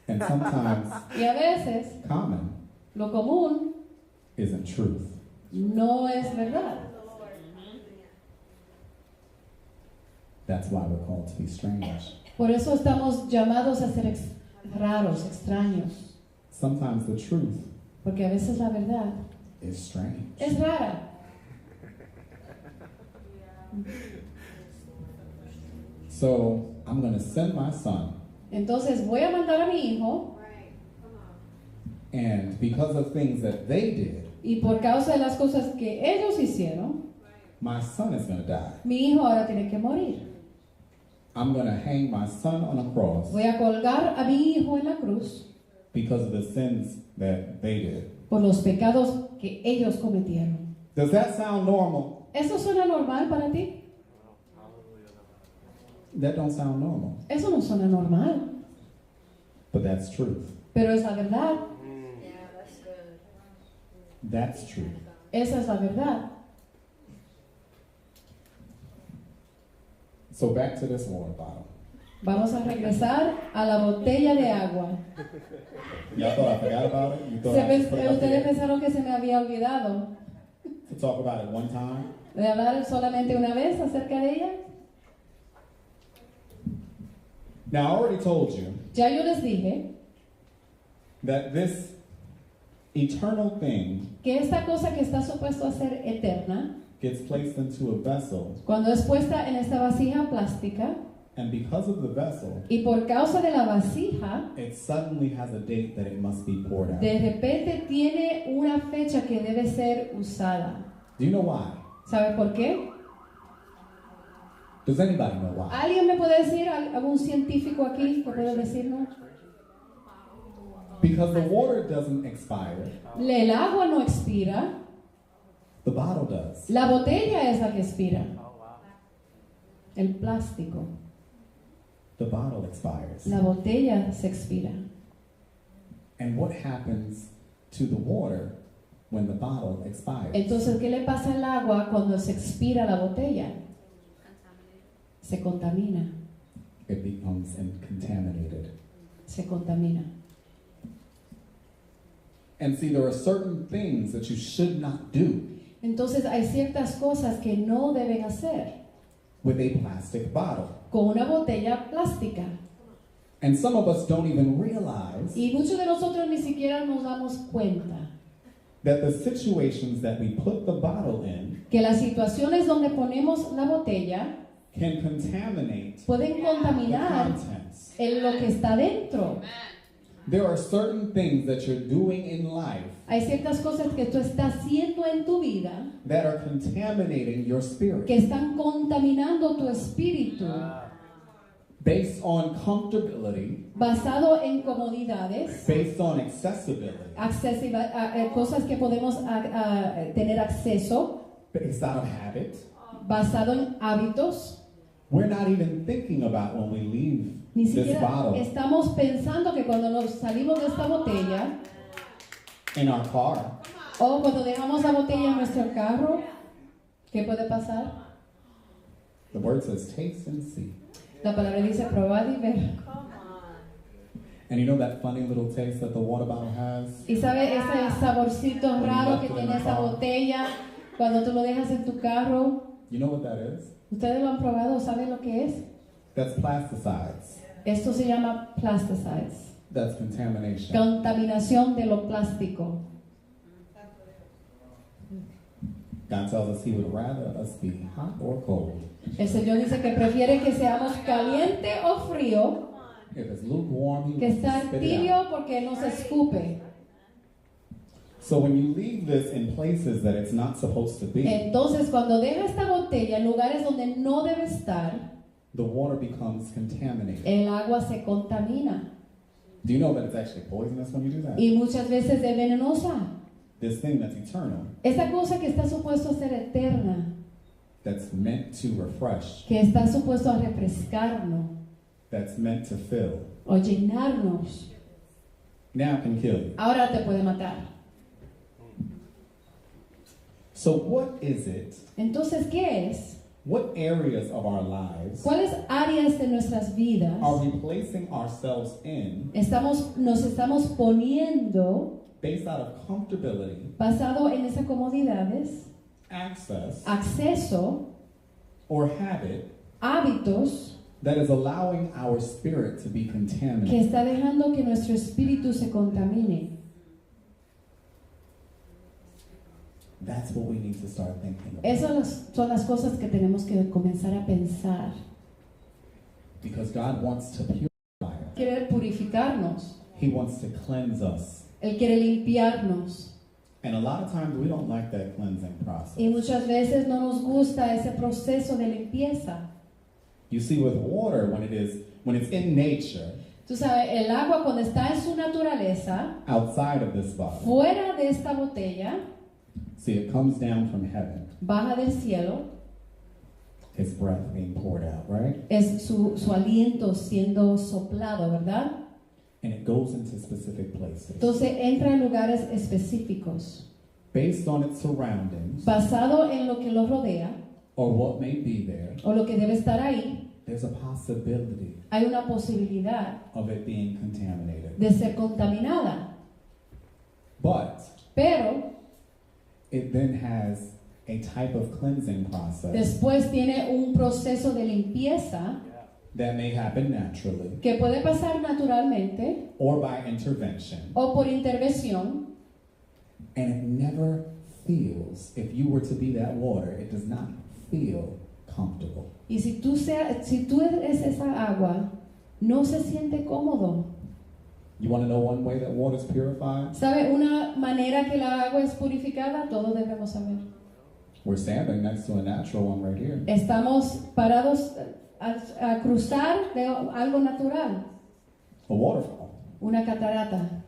And sometimes Y a veces common lo común isn't truth. no es verdad. That's why we're called to be strange. Por eso estamos llamados a ser raros, extraños. Sometimes the truth Porque a veces la verdad is strange. es rara. So I'm going to send my son, Entonces voy a mandar a mi hijo and because of things that they did, y por causa de las cosas que ellos hicieron, my son is going to die. mi hijo ahora tiene que morir. I'm going to hang my son on a cross Voy a colgar a mi hijo en la cruz because of the sins that they did. por los pecados que ellos cometieron. Does that sound normal? ¿Eso suena normal para ti? That don't sound normal, Eso no suena normal, but that's truth. pero es la verdad. That's truth. Esa es la verdad. So back to this water bottle. Vamos a regresar a la botella de agua. Y'all thought I forgot about it? You thought I just put it up Ustedes there pensaron que se me había olvidado to talk about it one time? de hablar solamente una vez acerca de ella. Now I already told you Ya yo les dije that this eternal thing que esta cosa que está supuesto a ser eterna, gets placed into a vessel, cuando es puesta en esta vasija plástica, and because of the vessel, y por causa de la vasija, it suddenly has a date that it must be poured out. de repente tiene una fecha que debe ser usada. Do you know why? ¿Sabe por qué? Does anybody know why? ¿Alguien me puede decir, algún científico aquí que puede decirnos? Because the water doesn't expire, El agua no expira, the bottle does. la botella es la que expira. El plástico, The bottle expires. la botella se expira. And what happens to the water when the bottle expires? Entonces, ¿qué le pasa al agua cuando se expira la botella? Se contamina, It becomes contaminated. se contamina. And see, there are certain things that you should not do Entonces hay ciertas cosas que no deben hacer with a plastic bottle. con una botella plástica. And some of us don't even realize Y muchos de nosotros ni siquiera nos damos cuenta that the situations that we put the bottle in que las situaciones donde ponemos la botella can contaminate pueden the contaminar contents. en lo que está dentro. There are certain things that you're doing in life Hay ciertas cosas que tú estás haciendo en tu vida that are contaminating your spirit que están contaminando tu espíritu based on comfortability, basado en comodidades, based on accessibility, cosas que podemos tener acceso, based out of habit. basado en hábitos. We're not even thinking about when we leave Ni this siquiera bottle estamos pensando que cuando nos salimos de esta botella in our car, o cuando dejamos la botella en nuestro carro, ¿qué puede pasar? the word says taste and see. La palabra dice probar y ver. And you know that funny little taste that the water bottle has? Y sabe ese saborcito raro que tiene esa botella cuando tú lo dejas en tu carro. You know what that is? ¿Ustedes lo han probado? ¿Saben lo que es? That's plasticides. Esto se llama plasticides. That's contamination. Contaminación de lo plástico. God tells us He would rather us be hot or cold. El Señor dice que prefiere que seamos caliente o frío If it's lukewarm, He que wants to estar spit it tibio out. porque nos escupe. So when you leave this in places that it's not supposed to be, Entonces, cuando deja esta botella en lugares donde no debe estar, the water becomes contaminated. el agua se contamina. Do you know that it's actually poisonous when you do that? y muchas veces es venenosa. This thing that's eternal, Esta cosa que está supuesto a ser eterna, that's meant to refresh, que está supuesto a refrescarnos that's meant to fill, o llenarnos, now can kill you. ahora te puede matar. So what is it? Entonces, ¿qué es? What areas of our lives ¿Cuáles áreas de nuestras vidas are we placing ourselves in nos estamos poniendo based out of comfortability, basado en esas comodidades, access, acceso, or habit hábitos that is allowing our spirit to be que contaminated? está dejando que nuestro espíritu se contamine? That's what we need to start thinking about. Esas son las cosas que tenemos que comenzar a pensar. Because God wants to purify us. Quiere purificarnos, He wants to cleanse us. Él quiere limpiarnos. And a lot of times we don't like that cleansing Y process. muchas veces no nos gusta ese proceso de limpieza. You see, with water, when it's in nature, Tú sabes, el agua cuando está en su naturaleza, outside of this bottle, fuera de esta botella, see, it comes down from heaven, baja del cielo, His breath being poured out, right? es su aliento siendo soplado, ¿verdad? And it goes into specific places. Entonces entra en lugares específicos, Based on its surroundings, basado en lo que lo rodea or what may be there, o lo que debe estar ahí. there's a possibility Hay una posibilidad of it being contaminated. de ser contaminada, But pero it then has a type of cleansing process después tiene un proceso de limpieza that may happen naturally que puede pasar naturalmente or by intervention, o por intervención, and it never feels, if you were to be that water, it does not feel comfortable. y si tú eres esa agua, no se siente cómodo. You want to know one way that water is purified? ¿Sabe una manera que la agua es purificada? Todos debemos saber. We're standing next to a natural one right here. Estamos parados a cruzar de algo natural, A waterfall una catarata.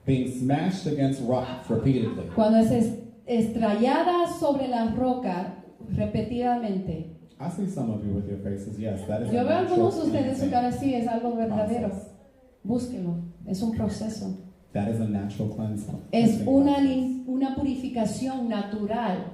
being smashed against rocks repeatedly. Cuando es estrellada sobre la roca repetidamente. I see some of you with your faces. Yes, that is a Yo veo a natural algunos de ustedes su cleansing cara así, es algo verdadero. process. Búsquenlo, es un proceso. That is a natural cleansing. Es process. una purificación natural.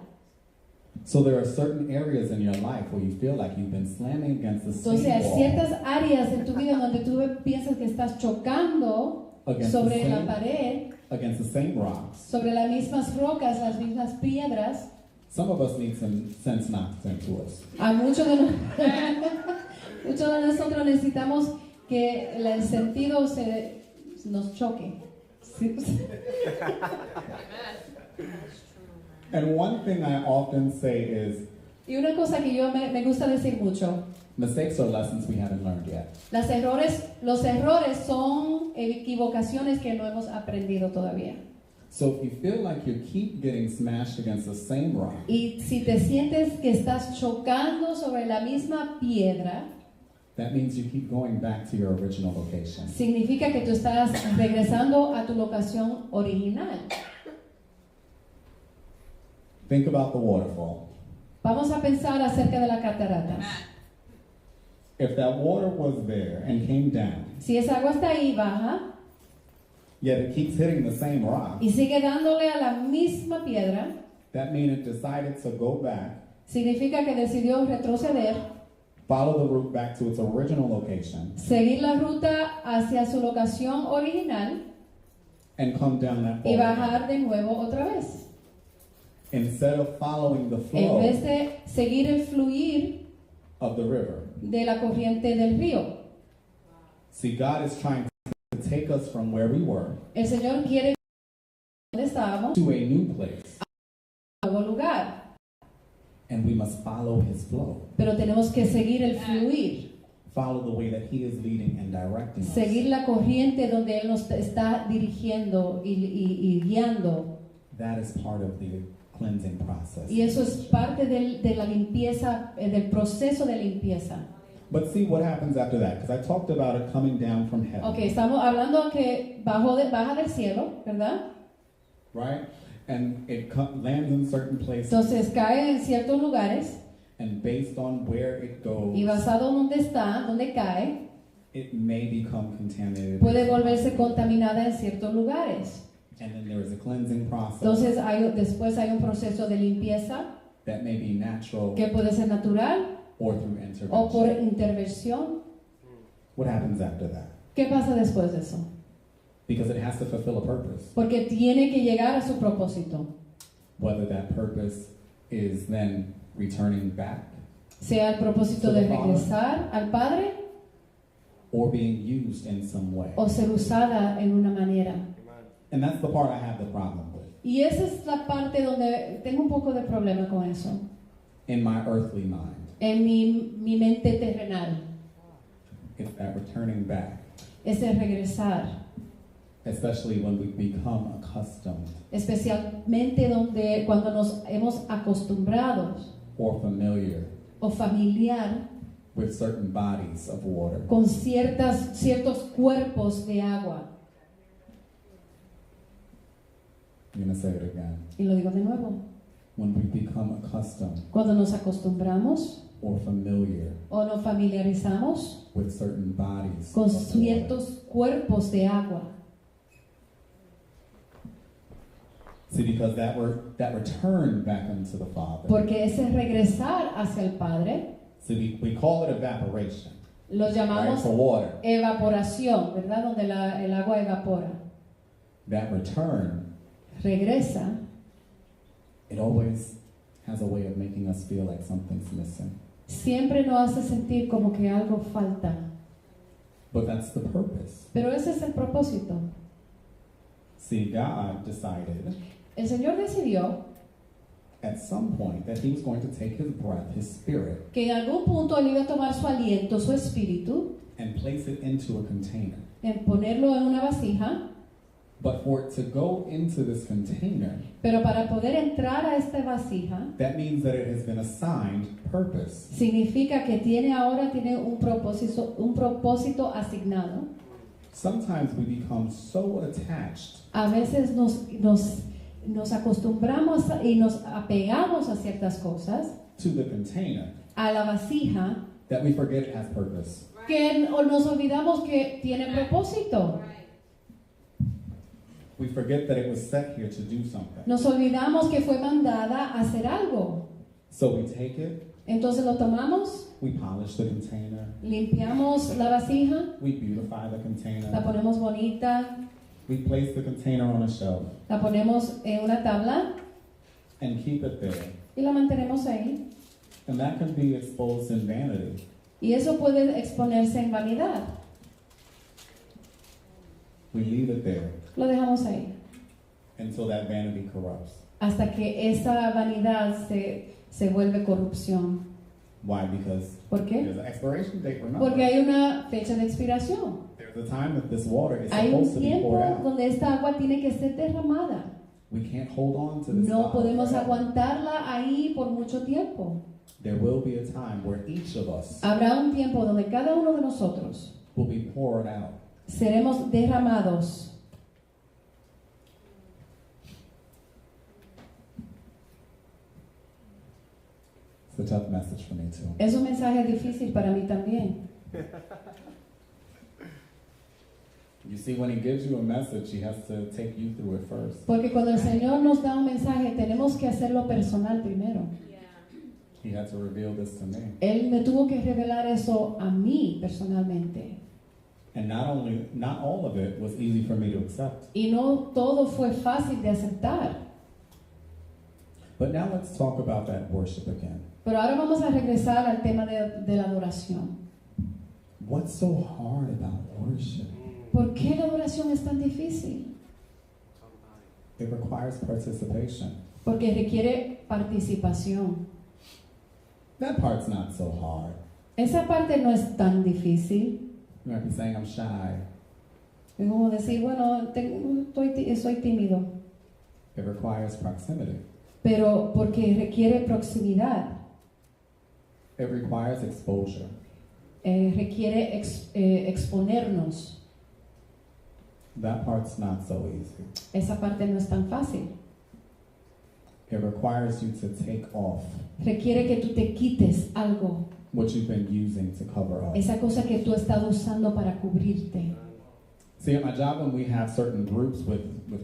So there are certain areas in your life where you feel like you've been slamming against the Entonces hay same wall, ciertas áreas en tu vida donde tú piensas que estás chocando against sobre the la same, pared, against the same rocks. sobre las mismas rocas, las mismas piedras. Some of us need some sense knocked into us. A muchos de, muchos de nosotros necesitamos que el sentido nos choque. Sí. And one thing I often say is Y una cosa que yo me gusta decir mucho, mistakes are lessons we haven't learned yet. los errores son equivocaciones que no hemos aprendido todavía. So if you feel like you keep getting smashed against the same rock, Y si te sientes que estás chocando sobre la misma piedra, that means you keep going back to your original location. significa que tú estás regresando a tu locación original. Think about the waterfall. Vamos a pensar acerca de la catarata. If that water was there and came down, Si esa agua está ahí baja yet it keeps hitting the same rock, y sigue dándole a la misma piedra, that means it decided to go back, significa que decidió retroceder, follow the route back to its original location, seguir la ruta hacia su locación original and come down that y fall. bajar de nuevo otra vez. Instead of following the En flow vez de seguir el fluir of the river. de la corriente del río. See, God is trying to take us from where we were El Señor quiere donde estábamos to a new place, a un nuevo lugar, and we must follow His flow. pero tenemos que seguir el fluir, Follow the way that He is leading and directing us. seguir la corriente donde Él nos está dirigiendo y guiando. That is part of the cleansing process. Y eso es parte de la limpieza, del proceso de limpieza. But see what happens after that, because I talked about it coming down from heaven, Ok, estamos hablando que baja del cielo, ¿verdad? right? And it lands in certain places, Entonces cae en ciertos lugares and based on where it goes, y basado en dónde está, dónde cae, it may become contaminated. puede volverse contaminada en ciertos lugares. And then there is a cleansing process Entonces después hay un proceso de limpieza that may be natural que puede ser natural or through o por intervention. intervención. What happens after that? ¿Qué pasa después de eso? Because it has to fulfill a purpose. Porque tiene que llegar a su propósito, Whether that purpose is then returning back sea el propósito de regresar al Padre or being used in some way. o ser usada en una manera. Amen. And that's the part I have the problem with Y esa es la parte donde tengo un poco de problema con eso, in my earthly mind. en mi mente terrenal, It's that returning back, ese regresar, especially when we become accustomed especialmente cuando nos hemos acostumbrado or familiar o familiar with certain bodies of water. con ciertos cuerpos de agua. I'm going to say it again. Y lo digo de nuevo, When we become accustomed cuando nos acostumbramos or familiar o nos familiarizamos with certain bodies con of water. ciertos cuerpos de agua. See, because that return back into the Father. Porque ese regresar hacia el Padre, See, we call it evaporation, lo right? llamamos For water. evaporación, ¿verdad? Donde el agua evapora. That return, Regresa, it always has a way of making us feel like something's missing. siempre nos hace sentir como que algo falta. But that's the purpose. Pero ese es el propósito. See, God decided El Señor decidió at some point that He was going to take His breath, His spirit, que en algún punto Él iba a tomar su aliento, su espíritu, and place it into a container. en ponerlo en una vasija, But for it to go into this container, pero para poder entrar a esta vasija, that means that it has been assigned purpose. significa que ahora tiene un propósito asignado. Sometimes we become so attached A veces nos acostumbramos y nos apegamos a ciertas cosas, to the container a la vasija, that we forget it has purpose. que nos olvidamos que tiene propósito. We forget that it was set here to do something. Nos olvidamos que fue mandada a hacer algo. So we take it, Entonces lo tomamos, we polish the container, limpiamos la vasija, we beautify the la container, ponemos bonita, we place the container on a shelf la ponemos en una tabla and keep it there. y la mantenemos ahí. And that can be exposed in vanity. Y eso puede exponerse en vanidad. We leave it there Lo dejamos ahí. until that vanity corrupts. Hasta que esa vanidad se vuelve corrupción. Why? Because ¿Por qué? there's an expiration date, remember? Porque hay una fecha de expiración. There's a time that this water is Hay un supposed to be tiempo poured out. donde esta agua tiene que ser derramada. We can't hold on to this No bottle podemos forever. aguantarla ahí por mucho tiempo. There will be a time where each of us Habrá un tiempo donde cada uno de nosotros will be poured out. seremos derramados. It's a tough message for me too. Es un mensaje difícil para mí también. You see, when He gives you a message, He has to take you through it first. Porque cuando el Señor nos da un mensaje, tenemos que hacerlo personal primero. He had to reveal this to me. Él me tuvo que revelar eso a mí personalmente. And not all of it was easy for me to accept. Y no todo fue fácil de aceptar. But now let's talk about that worship again. Pero ahora vamos a regresar al tema de la adoración. What's so hard about worship? ¿Por qué la adoración es tan difícil? It requires participation. Porque requiere participación. That part's not so hard. Esa parte no es tan difícil. You might be saying, I'm shy. Es como decir, bueno, soy tímido. It requires proximity. Pero porque requiere proximidad. It requires exposure. requiere exponernos. That part's not so easy. Esa parte no es tan fácil. It requires you to take off Requiere que tú te quites algo, what you've been using to cover up. esa cosa que tú has estado usando para cubrirte. See, at my job, when we have certain groups with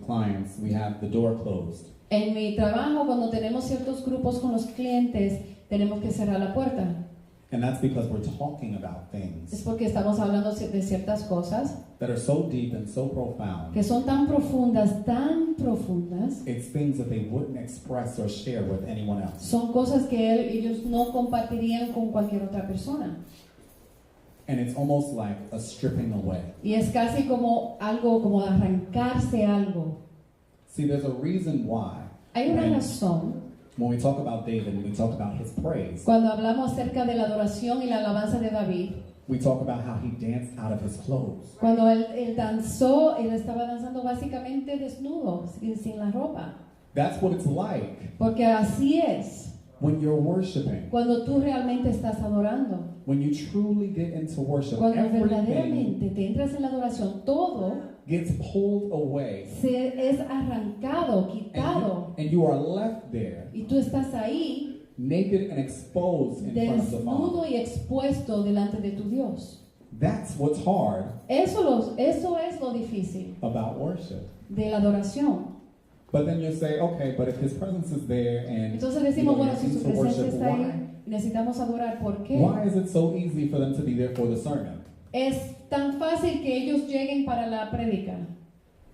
clients, we have the door closed. En mi trabajo, cuando tenemos ciertos grupos con los clientes, tenemos que cerrar la puerta. And that's because we're talking about Es things porque estamos hablando de ciertas cosas that are so deep and so profound. que son tan profundas, It's things that they wouldn't express or share with anyone else. son cosas que ellos no compartirían con cualquier otra persona. And it's almost like a stripping away. Y es casi como algo, como arrancarse algo. See, there's a reason why Hay una when, razón when we talk about David and we talk about his praise, cuando hablamos acerca de la adoración y la alabanza de David. we talk about how he danced out of his clothes. Cuando él danzó, él estaba danzando básicamente desnudo, sin la ropa. That's what it's like Porque así es when you're worshiping. cuando tú realmente estás adorando. When you truly get into worship, Cuando everything verdaderamente te entras en la adoración, todo gets pulled away es arrancado, quitado. and you are left there Y tú estás ahí naked and exposed in front of the desnudo Father. y expuesto delante de tu Dios. That's what's hard Eso es lo difícil about worship. de la adoración. But then you say, okay, but if his presence is there and Entonces you decimos, know, bueno, we si need su to presencia worship, está ahí, necesitamos adorar. ¿Por qué? why is it so easy for them to be there for the sermon? Es tan fácil que ellos lleguen para la prédica.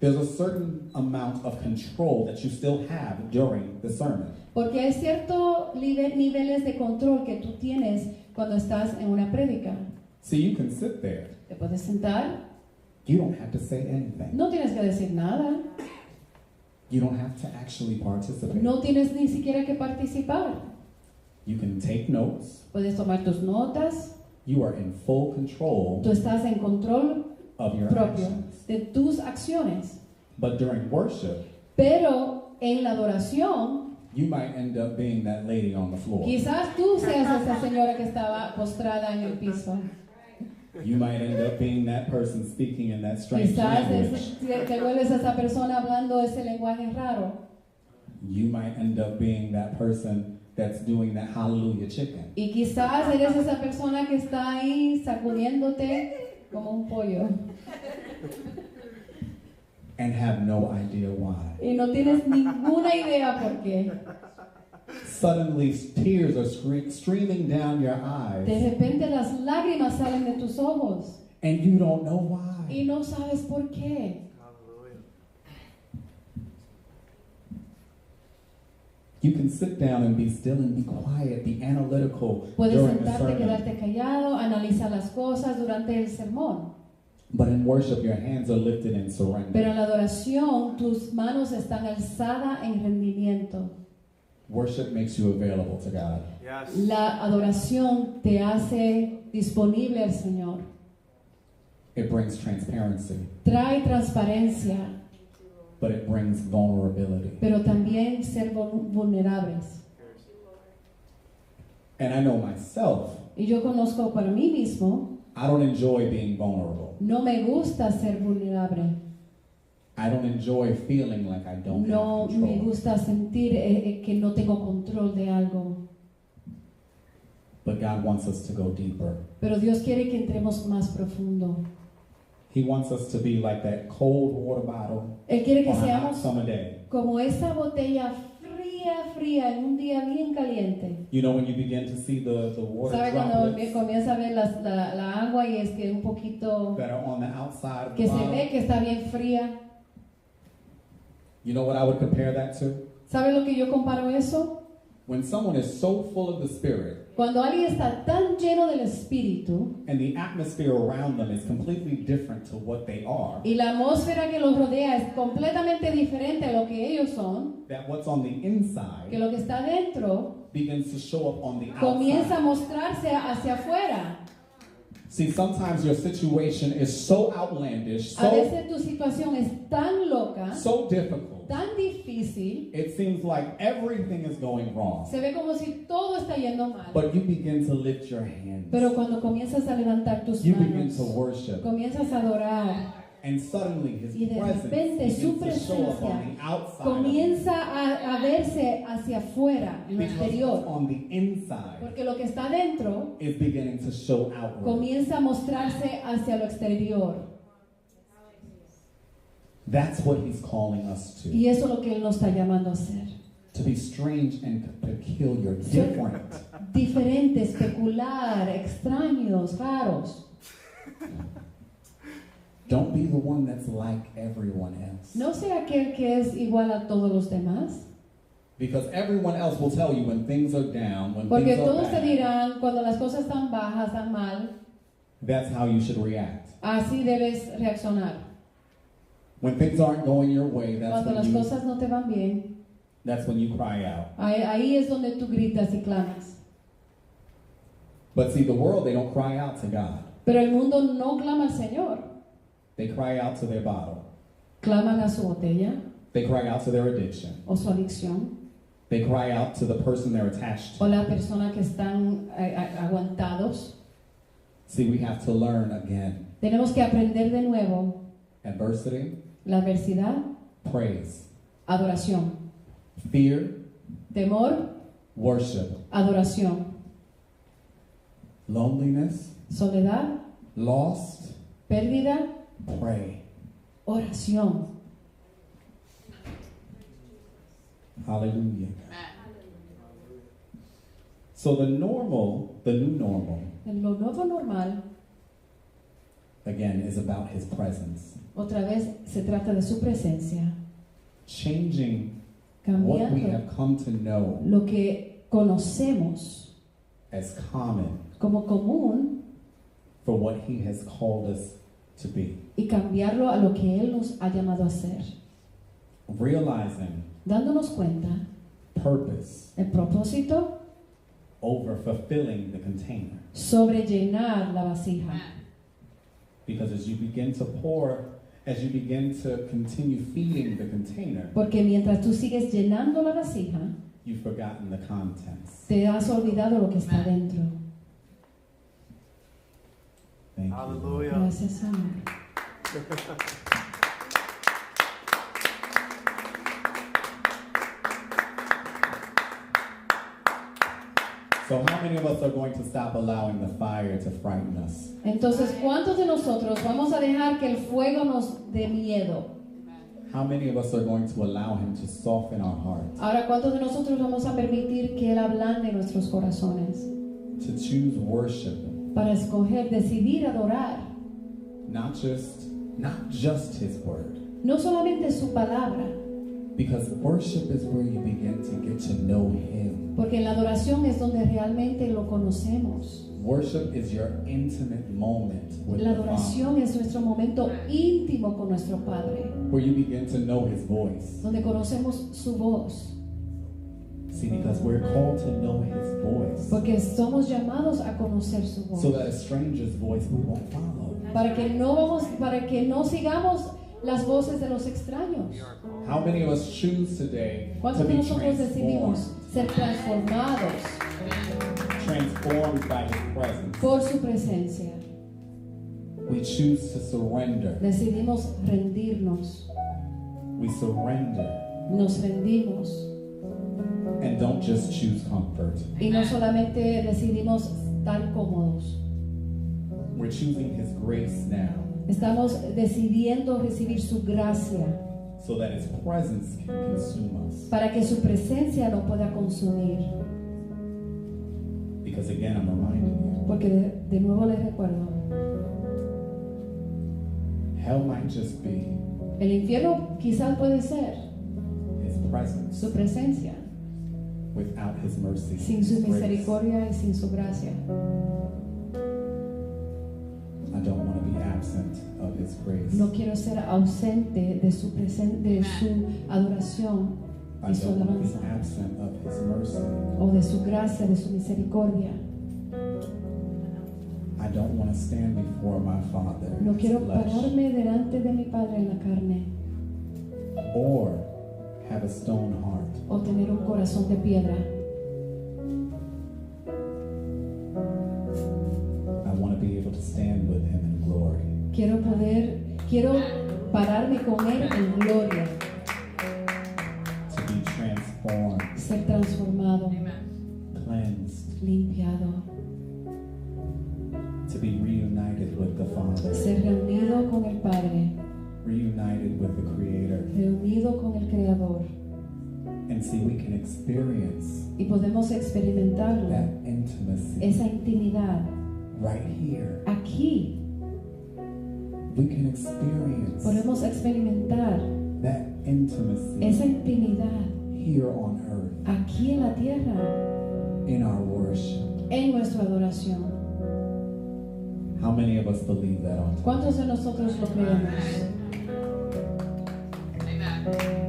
There's a certain amount of control that you still have during the sermon. Porque hay ciertos niveles de control que tú tienes cuando estás en una prédica. See, you can sit there. Te puedes sentar, You don't have to say anything. no tienes que decir nada, You don't have to actually participate. no tienes ni siquiera que participar. You can take notes. Puedes tomar tus notas, You are in full control tú estás en control of your propio actions. de tus acciones. But during worship, Pero en la adoración, you might end up being that lady on the floor. quizás tú seas esa señora que estaba postrada en el piso. You might end up being that person speaking in that strange Quizás language. te vuelves a esa persona hablando ese lenguaje raro. You might end up being that person that's doing that hallelujah chicken. Y quizás eres esa persona que está ahí sacudiéndote como un pollo. And have no idea why. Y no tienes ninguna idea por qué. Suddenly, tears are streaming down your De eyes, repente las lágrimas salen de tus ojos. and you don't know why. Y no sabes por qué. Hallelujah. You can sit down and be still and be quiet, be analytical Puedes during the sentarte, sermon. quedarte callado, analizar las cosas durante el sermón. But in worship, your hands are lifted in Pero en surrender. la adoración, tus manos están alzadas en rendimiento. Worship makes you available to God. Yes. La adoración te hace disponible al Señor. It brings transparency, Trae transparencia, but it brings vulnerability. pero también ser vulnerables. And I know myself, Y yo conozco para mí mismo, I don't enjoy being vulnerable. no me gusta ser vulnerable. I don't enjoy feeling like I don't No have me control. gusta sentir que no tengo control de algo. But God wants us to go deeper. Pero Dios quiere que entremos más profundo. He wants us to be like that cold water bottle Él quiere que on a hot seamos summer day. como esa botella fría en un día bien caliente. You know, when you begin to see the water ¿Sabe cuando droplets comienza a ver la agua y es que un poquito that are on the outside of the que se ve bottle? que está bien fría? You know what I would compare that to? ¿Sabe lo que yo comparo eso? When someone is so full of the Spirit Cuando alguien está tan lleno del Espíritu and the atmosphere around them is completely different to what they are, y la atmósfera que los rodea es completamente diferente a lo que ellos son, that what's on the que inside lo que está dentro begins to show up on the comienza a outside. mostrarse hacia afuera. See, sometimes your situation is so outlandish, A veces tu situación es tan loca, so difficult. tan difícil, It seems like everything is going wrong. se ve como si todo está yendo mal. But you begin to lift your hands. Pero cuando comienzas a levantar tus You begin manos, to worship. comienzas a adorar, And suddenly his y de presence repente su begins to show up presencia on the outside. comienza a verse hacia afuera, en lo Because exterior. on the inside Porque lo que está dentro is beginning to show outward. comienza a mostrarse hacia lo exterior. That's what he's calling us to. Y eso es lo que Él nos está llamando a hacer. To be strange and peculiar, different. Diferentes, peculiar, extraños, raros. Don't be the one that's like everyone else. No sea aquel que es igual a todos los demás. Because everyone else will tell you when things are down, when Porque things are todos te bad, dirán, cuando las cosas están bajas, están mal, that's how you should react. así debes reaccionar. When things aren't going your way, Cuando las cosas no te van bien, that's when you cry out. ahí es donde tú gritas y clamas. But see, the world, they don't cry out to God. Pero el mundo no clama al Señor. They cry out to their bottle. Claman a su botella They cry out to their addiction. o su adicción They cry out to the person they're attached o to. la persona que están aguantados. See, we have to learn again. Tenemos que aprender de nuevo Adversity, la adversidad, praise. adoración, Fear, temor, worship. adoración, Loneliness, soledad, lost, pérdida, pray. oración. Hallelujah. So the new normal, Lo nuevo normal, again, is about his presence. otra vez se trata de su presencia, Changing what we cambiando have come to know lo que conocemos as common como común for what he has called us to be. y cambiarlo a lo que Él nos ha llamado a hacer, Realizing dándonos cuenta purpose el propósito over fulfilling the container. sobre llenar la vasija. Because as you begin to pour, as you begin to continue feeding the container, Porque mientras tú sigues llenando la vasija, you've forgotten the contents. te has olvidado lo que está dentro. Thank you. Hallelujah. Gracias, Señor. So how many of us are going to stop allowing the fire to frighten us? Entonces, ¿cuántos de nosotros vamos a dejar que el fuego nos dé miedo? How many of us are going to allow him to soften our hearts, Ahora, ¿cuántos de nosotros vamos a permitir que Él ablande nuestros corazones? to choose worship, Para escoger, decidir adorar. not just his word? No solamente su palabra, Because worship is where you begin to get to know him. porque en la adoración es donde realmente lo conocemos. Worship is your intimate moment with La the Father, adoración es nuestro momento íntimo con nuestro Padre, where you begin to know his voice. donde conocemos su voz, See, because we're called to know his voice, porque somos llamados a conocer su voz, so that a stranger's voice we won't follow. para que no sigamos las voces de los extraños. How many of us choose today to ¿Cuántos de be nosotros decidimos ser transformados transformed by his presence? por su presencia? We choose to surrender. Decidimos rendirnos, We surrender nos rendimos and don't just choose comfort. y no solamente decidimos estar cómodos. We're choosing his grace now Estamos decidiendo recibir su gracia so that his presence can consume us. para que su presencia nos pueda consumir. Because again, I'm reminding you, Porque de nuevo les recuerdo, hell might just be el infierno quizás puede ser his presence su presencia, without his mercy. sin su his grace. misericordia y sin su gracia. I don't want to be absent of his grace. No quiero ser ausente de su adoración I y su don't want to alabanza, be absent of his mercy. o de su gracia, de su misericordia. I I don't want to stand before my Father No in quiero flesh, pararme delante de mi Padre en la carne or have a stone heart. o tener un corazón de piedra. I want to be able to stand with him in glory. Quiero pararme con Él en gloria, To be transformed, ser transformado, cleansed, limpiado, to be reunited with the Father, ser reunido con el Padre, reunited with the Creator. reunido con el Creador. And see, we can experience Y podemos experimentarlo, that intimacy esa intimidad, right here. aquí. We can experience Podemos experimentar that intimacy esa intimidad here on earth aquí en la tierra, in our worship. en nuestra adoración. How many of us believe that on ¿Cuántos de nosotros lo creemos? Amen.